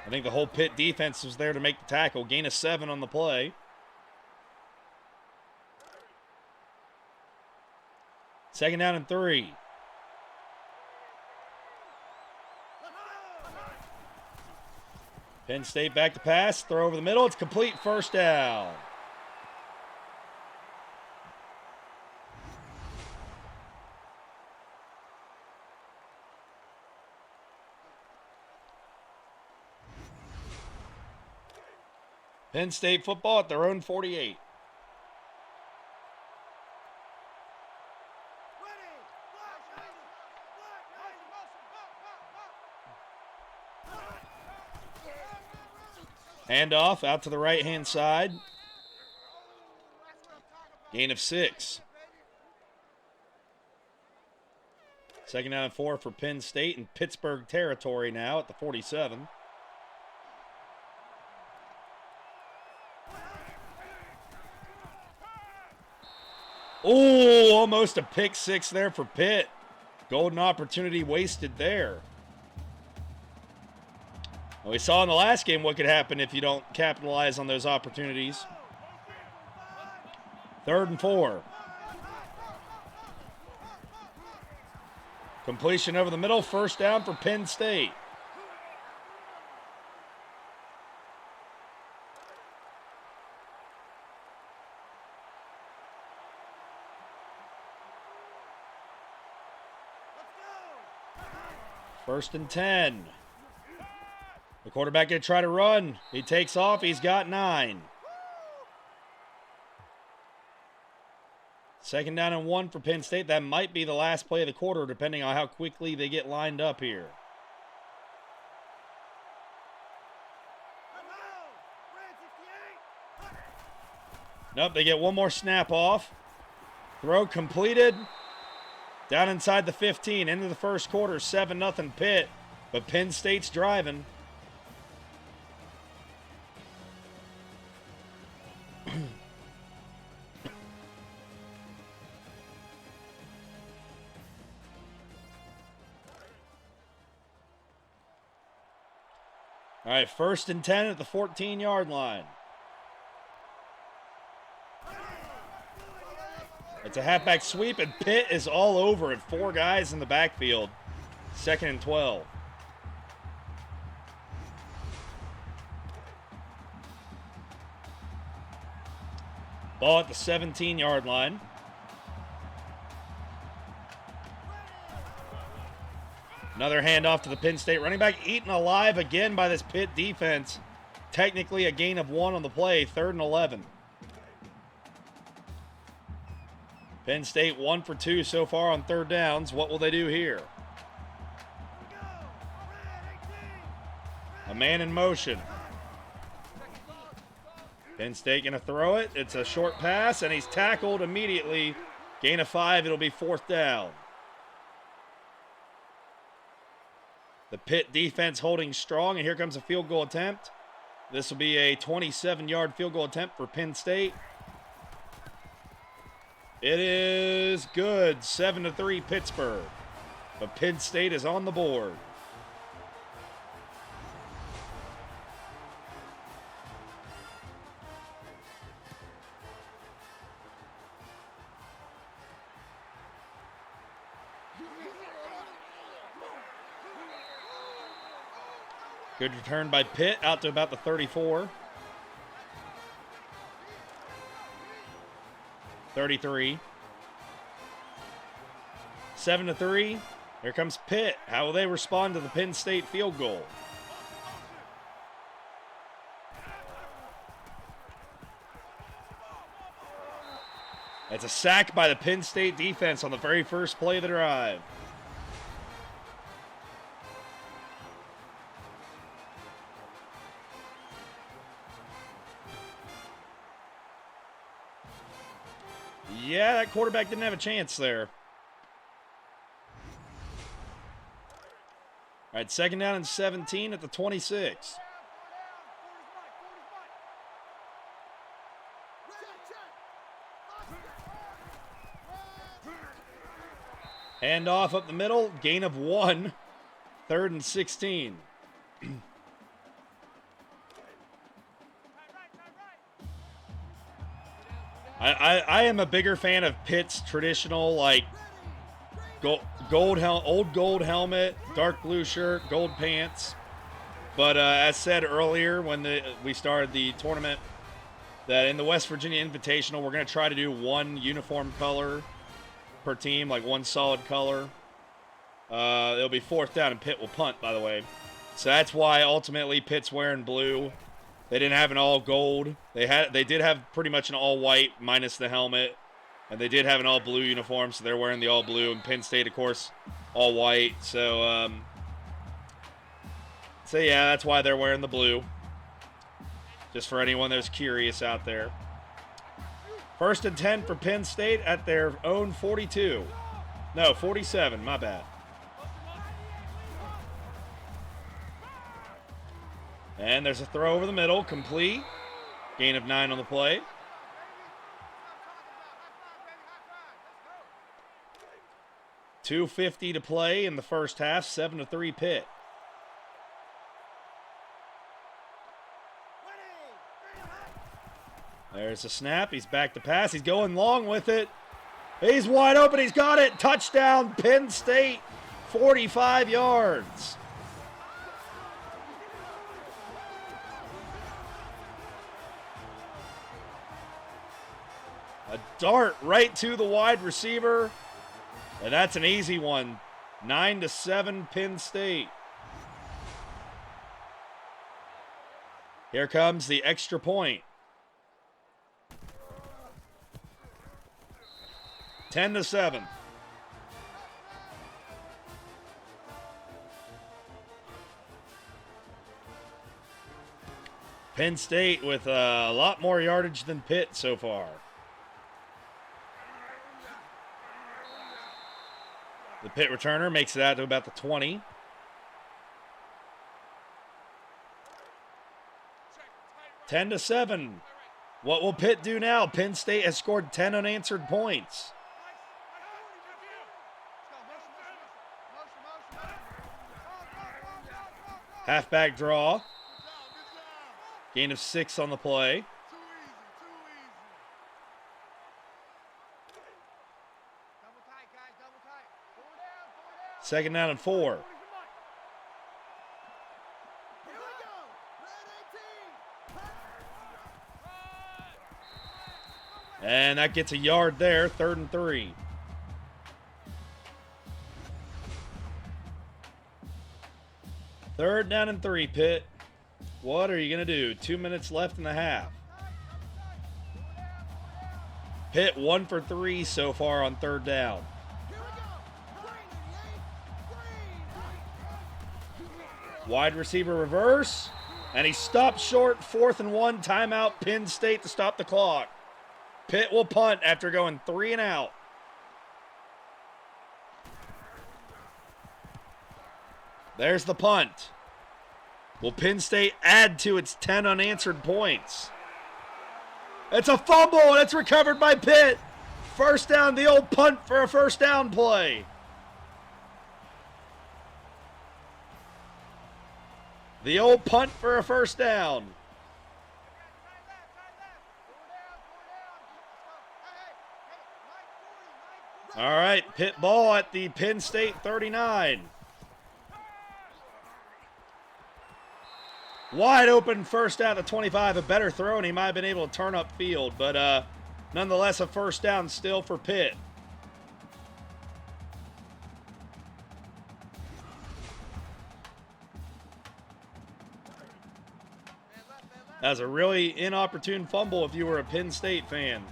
I think the whole Pitt defense was there to make the tackle. Gain of 7 on the play. Second down and 3. Penn State back to pass. Throw over the middle. It's complete. First down. Penn State football at their own 48. Handoff out to the right-hand side. Gain of 6. Second down and 4 for Penn State in Pittsburgh territory now at the 47. Oh, almost a pick 6 there for Pitt. Golden opportunity wasted there. Well, we saw in the last game what could happen if you don't capitalize on those opportunities. 3rd and 4. Completion over the middle. First down for Penn State. First and 10. The quarterback going to try to run. He takes off. He's got 9. Second down and 1 for Penn State. That might be the last play of the quarter, depending on how quickly they get lined up here. Nope, they get one more snap off. Throw completed. Down inside the 15. Into the first quarter. 7-0 Pitt. But Penn State's driving. All right, 1st and 10 at the 14-yard line. It's a halfback sweep, and Pitt is all over it. 4 guys in the backfield. 2nd and 12. Ball at the 17-yard line. Another handoff to the Penn State running back, eaten alive again by this Pitt defense. Technically a gain of 1 on the play, 3rd and 11. Penn State 1 for 2 so far on 3rd downs. What will they do here? A man in motion. Penn State going to throw it. It's a short pass, and he's tackled immediately. Gain of 5. It'll be 4th down. The Pitt defense holding strong, and here comes a field goal attempt. This will be a 27-yard field goal attempt for Penn State. It is good. 7-3 Pittsburgh. But Penn State is on the board. Good return by Pitt out to about the 34. 33. 7-3. Here comes Pitt. How will they respond to the Penn State field goal? It's a sack by the Penn State defense on the very first play of the drive. Yeah, that quarterback didn't have a chance there. All right, 2nd down and 17 at the 26. Hand off up the middle, gain of 1, 3rd and 16. I am a bigger fan of Pitt's traditional, like, old gold helmet, dark blue shirt, gold pants. But as said earlier when we started the tournament, that in the West Virginia Invitational, we're going to try to do one uniform color per team, like one solid color. It'll be 4th down, and Pitt will punt, by the way. So that's why ultimately Pitt's wearing blue. They didn't have an all gold. They did have pretty much an all white minus the helmet, and they did have an all blue uniform, so they're wearing the all blue. And Penn State, of course, all white. So yeah, that's why they're wearing the blue. Just for anyone that's curious out there. 1st and 10 for Penn State at their own 42. No, 47. My bad. And there's a throw over the middle, complete. Gain of 9 on the play. .250 to play in the first half, 7-3 Pitt. There's a snap. He's back to pass. He's going long with it. He's wide open. He's got it. Touchdown, Penn State. 45 yards. A dart right to the wide receiver. And that's an easy one. 9-7 Penn State. Here comes the extra point. 10-7. Penn State with a lot more yardage than Pitt so far. The Pitt returner makes it out to about the 20. (10-7). What will Pitt do now? Penn State has scored 10 unanswered points. Halfback draw. Gain of 6 on the play. Second down and 4. And that gets a yard there, 3rd and 3. Third down and 3, Pitt. What are you going to do? 2 minutes left in the half. Pitt 1 for 3 so far on third down. Wide receiver reverse. And he stopped short. 4th and 1. Timeout. Penn State to stop the clock. Pitt will punt after going 3 and out. There's the punt. Will Penn State add to its 10 unanswered points? It's a fumble, and it's recovered by Pitt. First down, the old punt for a first down play. The old punt for a first down. All right, Pitt ball at the Penn State 39. Wide open first down at the 25. A better throw, and he might have been able to turn up field. But nonetheless, a first down still for Pitt. That was a really inopportune fumble if you were a Penn State fan.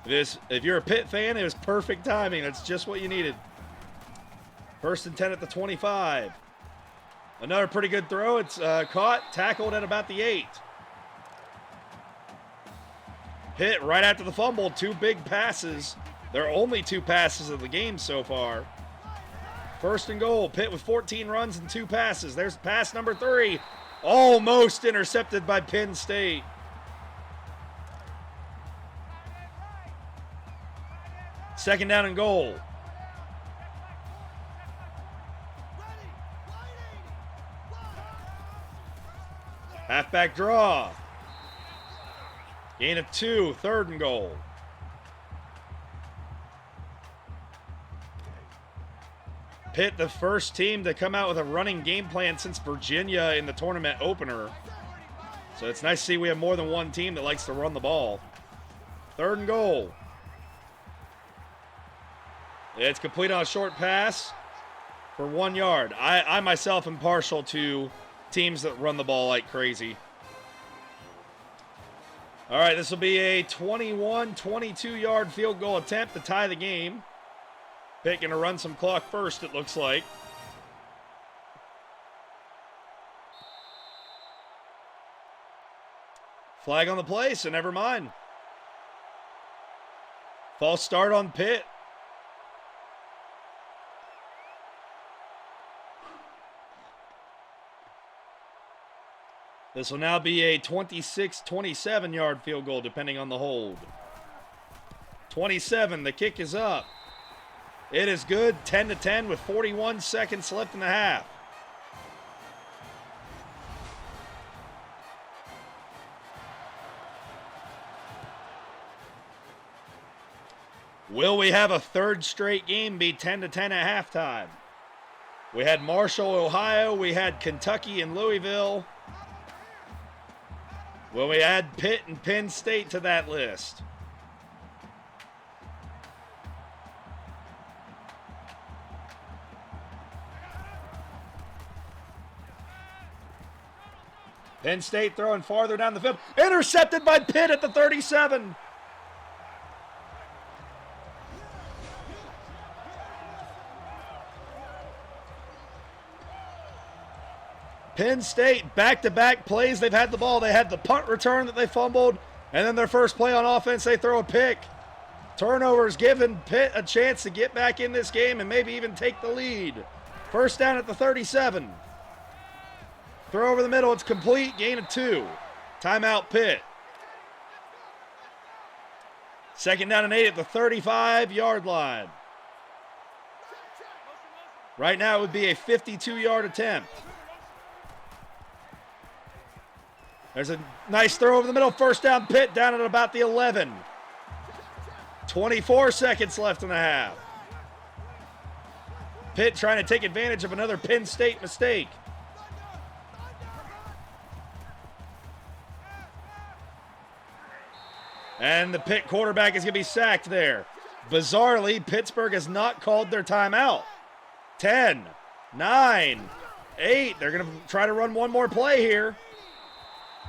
If you're a Pitt fan, it was perfect timing. That's just what you needed. First and 10 at the 25. Another pretty good throw. It's caught, tackled at about the 8. Pitt right after the fumble, 2 big passes. There are only 2 passes of the game so far. First and goal, Pitt with 14 runs and 2 passes. There's pass number 3. Almost intercepted by Penn State. Second down and goal. Halfback draw. Gain of 2, third and goal. Pitt, the first team to come out with a running game plan since Virginia in the tournament opener. So it's nice to see we have more than one team that likes to run the ball. Third and goal. It's complete on a short pass for 1 yard. I myself am partial to teams that run the ball like crazy. All right, this will be a 22-yard field goal attempt to tie the game. Pitt going to run some clock first, it looks like. Flag on the play, so never mind. False start on Pitt. This will now be a 26-27-yard field goal, depending on the hold. 27, the kick is up. It is good, 10-10 with 41 seconds left in the half. Will we have a third straight game be 10-10 at halftime? We had Marshall, Ohio. We had Kentucky and Louisville. Will we add Pitt and Penn State to that list? Penn State throwing farther down the field. Intercepted by Pitt at the 37. Penn State, back-to-back plays. They've had the ball. They had the punt return that they fumbled. And then their first play on offense, they throw a pick. Turnovers giving Pitt a chance to get back in this game and maybe even take the lead. First down at the 37. Throw over the middle. It's complete. Gain of 2. Timeout Pitt. Second down and 8 at the 35-yard line. Right now it would be a 52-yard attempt. There's a nice throw over the middle. First down Pitt down at about the 11. 24 seconds left in the half. Pitt trying to take advantage of another Penn State mistake. And the Pitt quarterback is going to be sacked there. Bizarrely, Pittsburgh has not called their timeout. 10, 9, 8. They're going to try to run one more play here.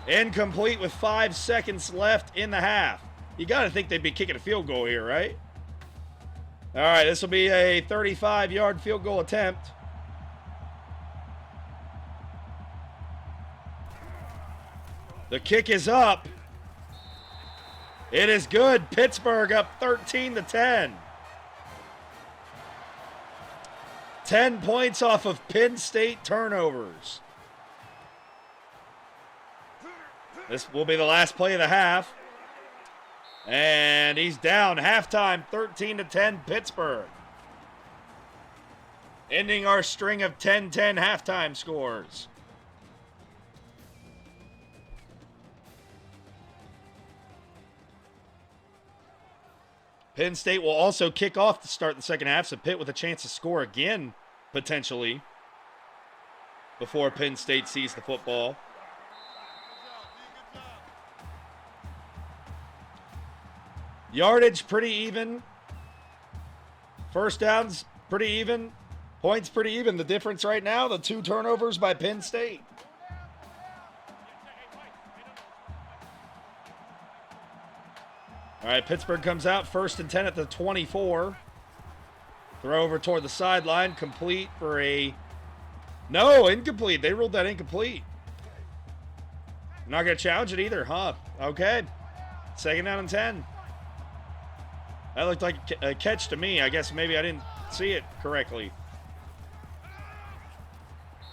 Incomplete with 5 seconds left in the half. You got to think they'd be kicking a field goal here, right? All right, this will be a 35-yard field goal attempt. The kick is up. It is good. Pittsburgh up 13-10. 10 points off of Penn State turnovers. This will be the last play of the half. And he's down. Halftime, 13-10 Pittsburgh. Ending our string of 10-10 halftime scores. Penn State will also kick off to start the second half, so Pitt with a chance to score again, potentially, before Penn State sees the football. Yardage pretty even. First downs pretty even. Points pretty even. The difference right now, the 2 turnovers by Penn State. All right, Pittsburgh comes out, 1st and 10 at the 24. Throw over toward the sideline, complete for a... No, incomplete. They ruled that incomplete. Not going to challenge it either, huh? Okay. 2nd down and 10. That looked like a catch to me. I guess maybe I didn't see it correctly.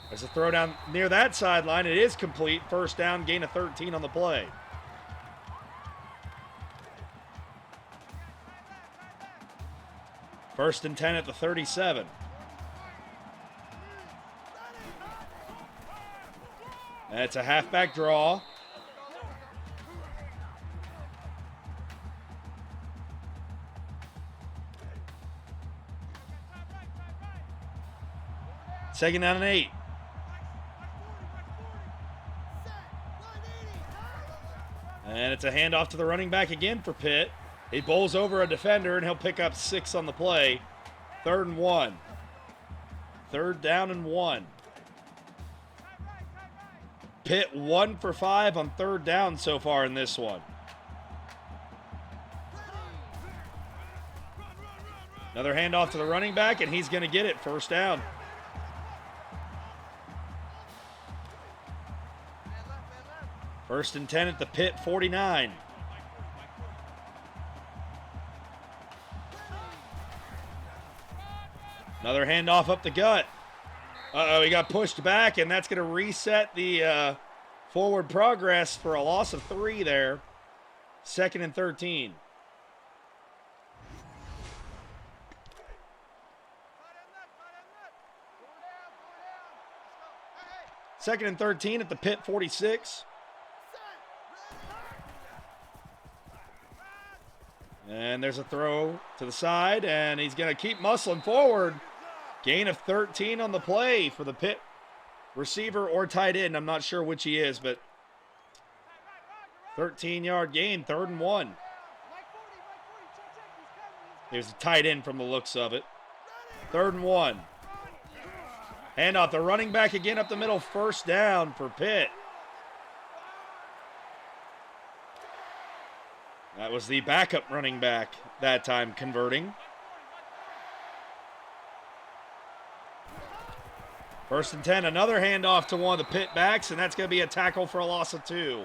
There's a throw down near that sideline. It is complete. 1st down, gain of 13 on the play. First and 10 at the 37. That's a halfback draw. Second down and 8. And it's a handoff to the running back again for Pitt. He bowls over a defender, and he'll pick up 6 on the play. 3rd and 1. 3rd down and 1. Pitt 1 for 5 on 3rd down so far in this one. Another handoff to the running back, and he's going to get it. 1st down. First and 10 at the Pitt 49. Another handoff up the gut. Uh-oh, he got pushed back, and that's going to reset the forward progress for a loss of 3 there. 2nd and 13. Second and 13 at the Pitt 46. And there's a throw to the side, and he's going to keep muscling forward. Gain of 13 on the play for the Pitt receiver or tight end. I'm not sure which he is, but 13-yard gain, 3rd and 1. Here's a tight end from the looks of it. 3rd and 1. Handoff the running back again up the middle. 1st down for Pitt. That was the backup running back that time converting. 1st and 10, another handoff to one of the Pitt backs, and that's going to be a tackle for a loss of 2.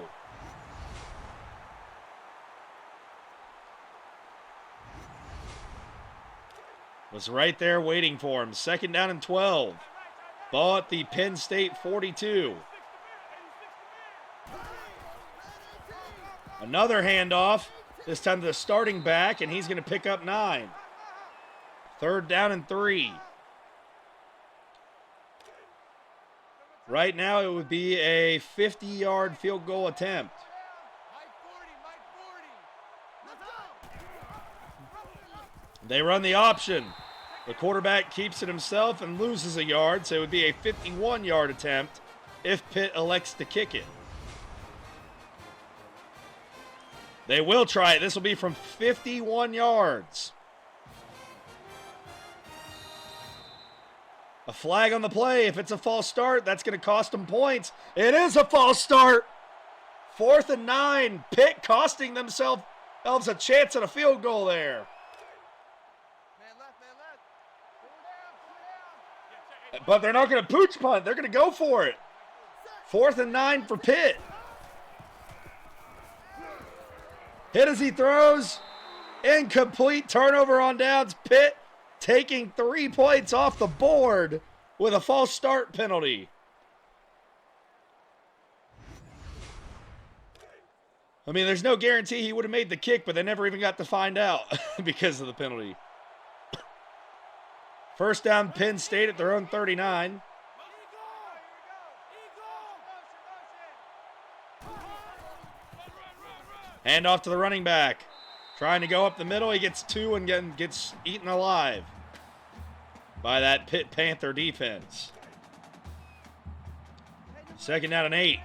Was right there waiting for him. 2nd down and 12. Ball at the Penn State 42. Another handoff, this time to the starting back, and he's going to pick up 9. 3rd down and 3. Right now, it would be a 50-yard field goal attempt. They run the option. The quarterback keeps it himself and loses a yard, so it would be a 51-yard attempt if Pitt elects to kick it. They will try it. This will be from 51 yards. A flag on the play. If it's a false start, that's going to cost them points. It is a false start. 4th and 9. Pitt costing themselves a chance at a field goal there. But they're not going to pooch punt. They're going to go for it. 4th and 9 for Pitt. Hit as he throws. Incomplete. Turnover on downs. Pitt taking 3 points off the board with a false start penalty. I mean, there's no guarantee he would have made the kick, but they never even got to find out because of the penalty. First down, Penn State at their own 39. Hand off to the running back. Trying to go up the middle. He gets 2 and gets eaten alive by that Pitt Panther defense. 2nd down and 8.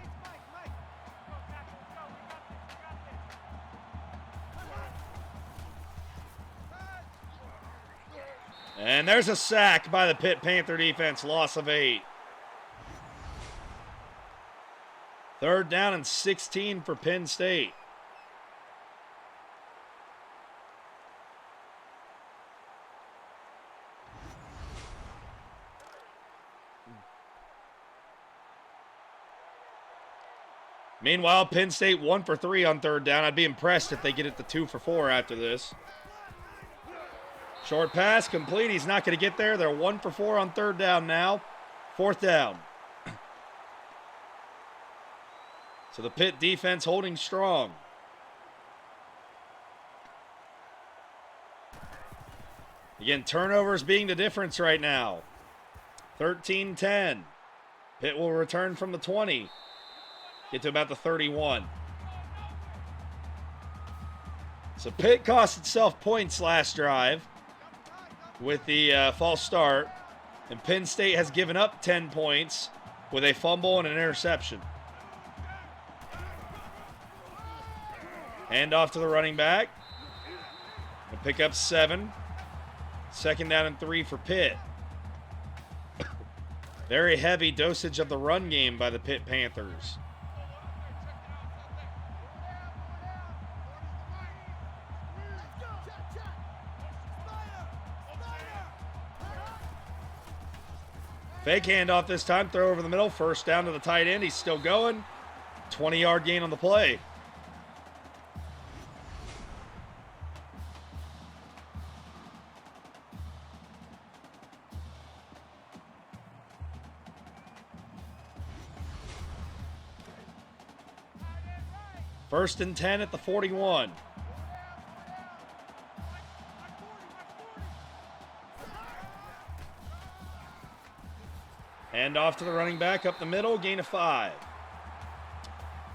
And there's a sack by the Pitt Panther defense. Loss of 8. 3rd down and 16 for Penn State. Meanwhile, Penn State 1 for 3 on 3rd down. I'd be impressed if they get it to 2 for 4 after this. Short pass, complete. He's not going to get there. They're 1 for 4 on 3rd down now. 4th down. So the Pitt defense holding strong. Again, turnovers being the difference right now. 13-10. Pitt will return from the 20. Get to about the 31. So Pitt cost itself points last drive with the false start. And Penn State has given up 10 points with a fumble and an interception. Hand off to the running back. We'll pick up 7. 2nd down and 3 for Pitt. Very heavy dosage of the run game by the Pitt Panthers. Fake handoff this time. Throw over the middle. 1st down to the tight end. He's still going. 20-yard gain on the play. First and 10 at the 41. Hand off to the running back up the middle, gain of 5.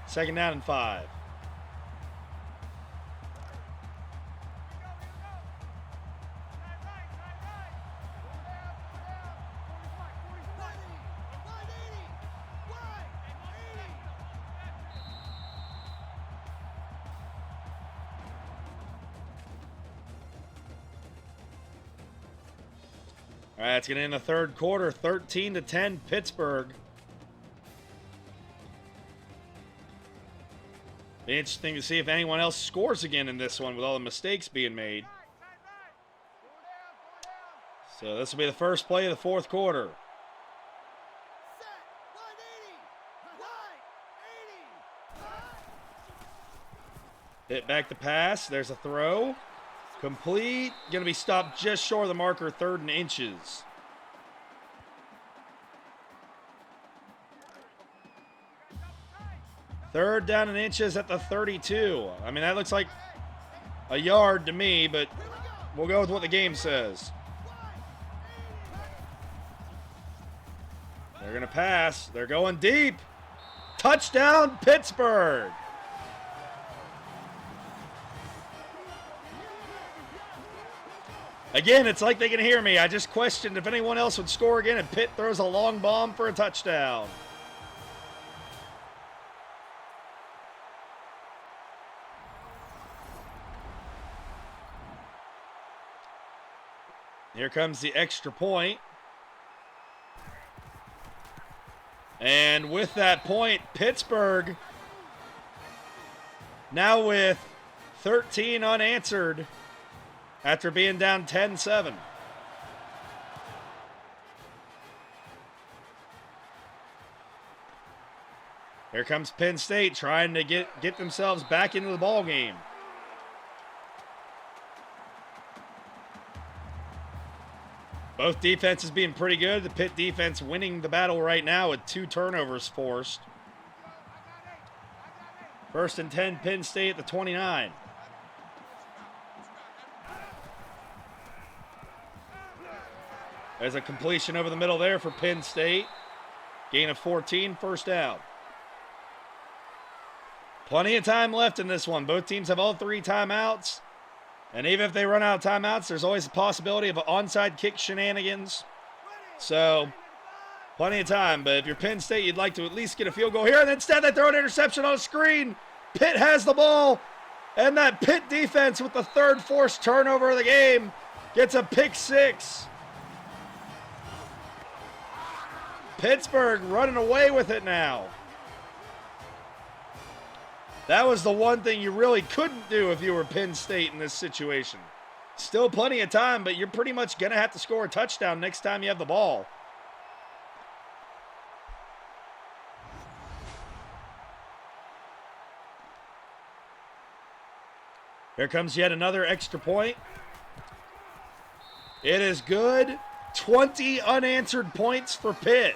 2nd down and 5. All right, it's going to end the 3rd quarter, 13-10, Pittsburgh. Be interesting to see if anyone else scores again in this one with all the mistakes being made. So this will be the first play of the 4th quarter. Hit back to pass. There's a throw. Complete. Going to be stopped just short of the marker, 3rd and inches. Third down and inches at the 32. I mean, that looks like a yard to me, but we'll go with what the game says. They're going to pass. They're going deep. Touchdown, Pittsburgh. Again, it's like they can hear me. I just questioned if anyone else would score again, and Pitt throws a long bomb for a touchdown. Here comes the extra point. And with that point, Pittsburgh now with 13 unanswered after being down 10-7. Here comes Penn State trying to get themselves back into the ball game. Both defenses being pretty good. The Pitt defense winning the battle right now with 2 turnovers forced. 1st and 10, Penn State at the 29. There's a completion over the middle there for Penn State. Gain of 14, first down. Plenty of time left in this one. Both teams have all 3 timeouts. And even if they run out of timeouts, there's always a possibility of an onside kick shenanigans. So, plenty of time. But if you're Penn State, you'd like to at least get a field goal here. And instead, they throw an interception on a screen. Pitt has the ball. And that Pitt defense with the 3rd forced turnover of the game gets a pick 6. Pittsburgh running away with it now. That was the one thing you really couldn't do if you were Penn State in this situation. Still plenty of time, but you're pretty much going to have to score a touchdown next time you have the ball. Here comes yet another extra point. It is good. 20 unanswered points for Pitt.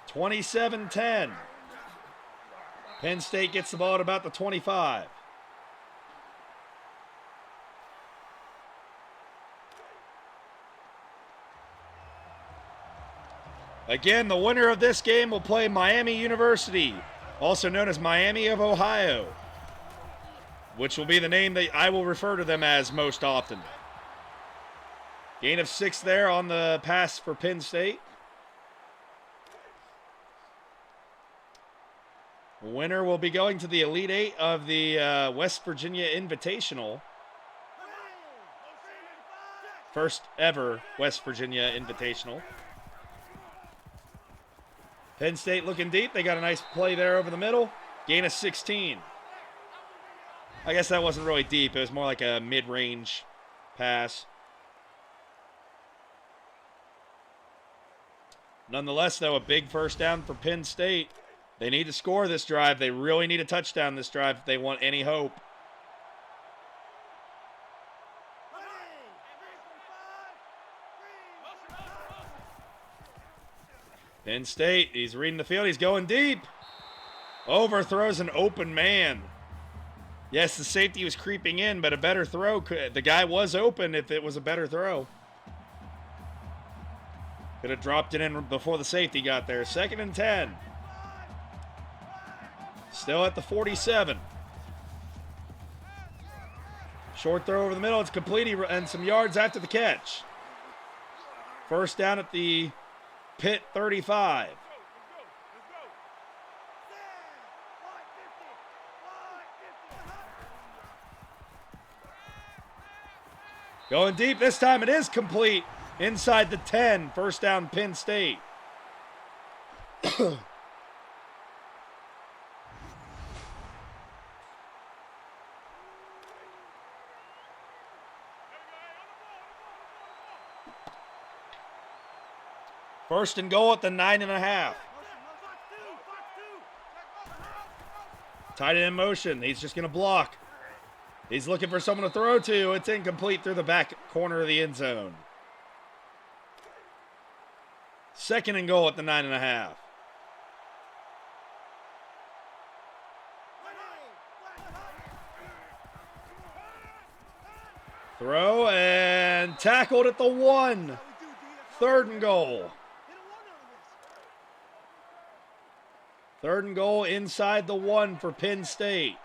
(27-10). Penn State gets the ball at about the 25. Again, the winner of this game will play Miami University, also known as Miami of Ohio, which will be the name that I will refer to them as most often. Gain of 6 there on the pass for Penn State. The winner will be going to the Elite 8 of the West Virginia Invitational. First ever West Virginia Invitational. Penn State looking deep. They got a nice play there over the middle. Gain of 16. I guess that wasn't really deep. It was more like a mid-range pass. Nonetheless, though, a big first down for Penn State. They need to score this drive. They really need a touchdown this drive if they want any hope. Penn State, he's reading the field. He's going deep. Overthrows an open man. Yes, the safety was creeping in, but a better throw. The guy was open if it was a better throw. Could have dropped it in before the safety got there. 2nd and 10. Still at the 47. Short throw over the middle. It's complete and some yards after the catch. First down at the Pitt 35. Going deep. This time it is complete. Inside the 10. First down Penn State. First and goal at the 9.5. Tight end in motion. He's just going to block. He's looking for someone to throw to. It's incomplete through the back corner of the end zone. 2nd and goal at the 9.5. Throw and tackled at the 1. 3rd and goal. 3rd and goal inside the 1 for Penn State.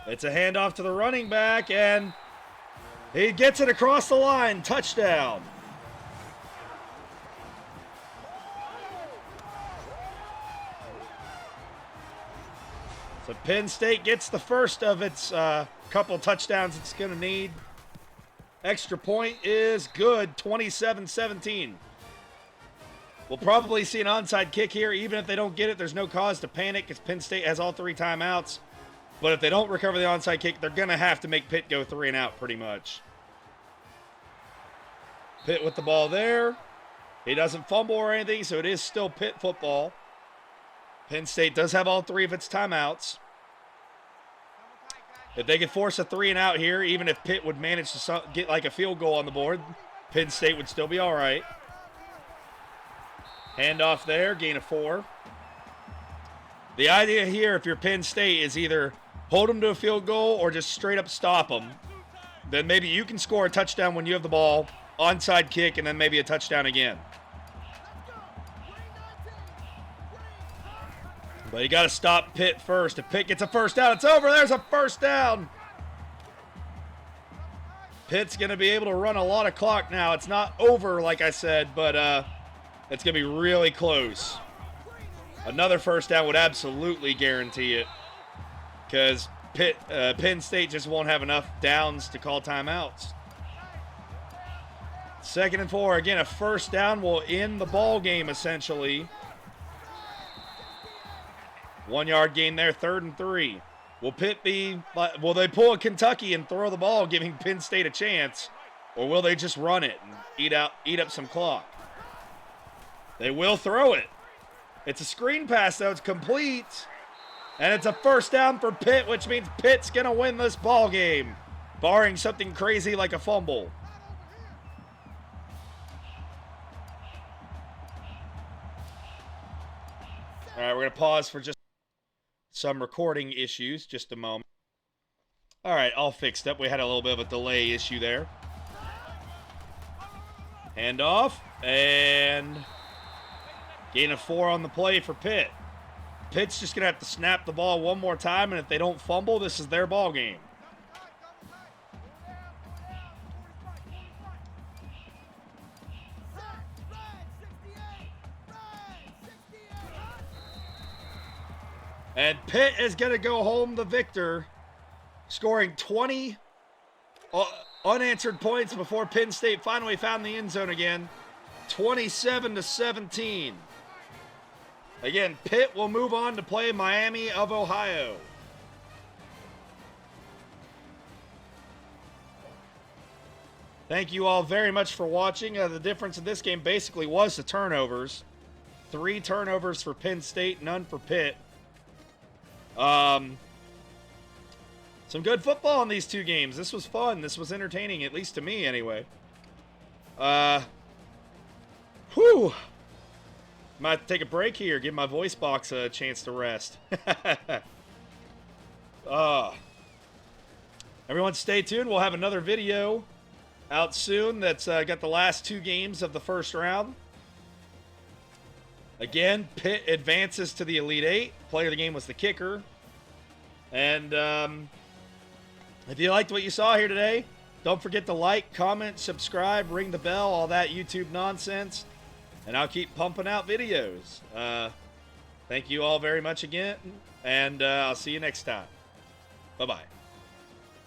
It's a handoff to the running back, and he gets it across the line. Touchdown. So Penn State gets the first of its couple touchdowns it's going to need. Extra point is good, 27-17. We'll probably see an onside kick here. Even if they don't get it, there's no cause to panic because Penn State has all 3 timeouts. But if they don't recover the onside kick, they're going to have to make Pitt go 3 and out pretty much. Pitt with the ball there. He doesn't fumble or anything, so it is still Pitt football. Penn State does have all 3 of its timeouts. If they could force a 3 and out here, even if Pitt would manage to get like a field goal on the board, Penn State would still be all right. Handoff there, gain of 4. The idea here, if you're Penn State, is either hold them to a field goal or just straight up stop them. Then maybe you can score a touchdown when you have the ball, onside kick, and then maybe a touchdown again. But you got to stop Pitt first. If Pitt gets a first down, it's over. There's a first down. Pitt's going to be able to run a lot of clock now. It's not over, like I said, but it's going to be really close. Another first down would absolutely guarantee it because Penn State just won't have enough downs to call timeouts. 2nd and 4. Again, a first down will end the ball game essentially. 1 yard gain there, 3rd and 3. Will they pull a Kentucky and throw the ball, giving Penn State a chance? Or will they just run it and eat up some clock? They will throw it. It's a screen pass, though. It's complete. And it's a first down for Pitt, which means Pitt's going to win this ball game, barring something crazy like a fumble. All right, we're going to pause for just some recording issues, just a moment. All right, all fixed up. We had a little bit of a delay issue there. Handoff, and gain of 4 on the play for Pitt. Pitt's just going to have to snap the ball one more time, and if they don't fumble, this is their ball game. And Pitt is going to go home the victor, scoring 20 unanswered points before Penn State finally found the end zone again. 27-17. Again, Pitt will move on to play Miami of Ohio. Thank you all very much for watching. The difference in this game basically was the turnovers. 3 turnovers for Penn State, none for Pitt. Some good football in these 2 games. This was fun. This was entertaining, at least to me anyway. Whew. Might take a break here, give my voice box a chance to rest. Everyone stay tuned. We'll have another video out soon that's got the last 2 games of the first round. Again, Pitt advances to the Elite 8. Player of the game was the kicker. And if you liked what you saw here today, don't forget to like, comment, subscribe, ring the bell, all that YouTube nonsense. And I'll keep pumping out videos. Thank you all very much again. And I'll see you next time. Bye-bye.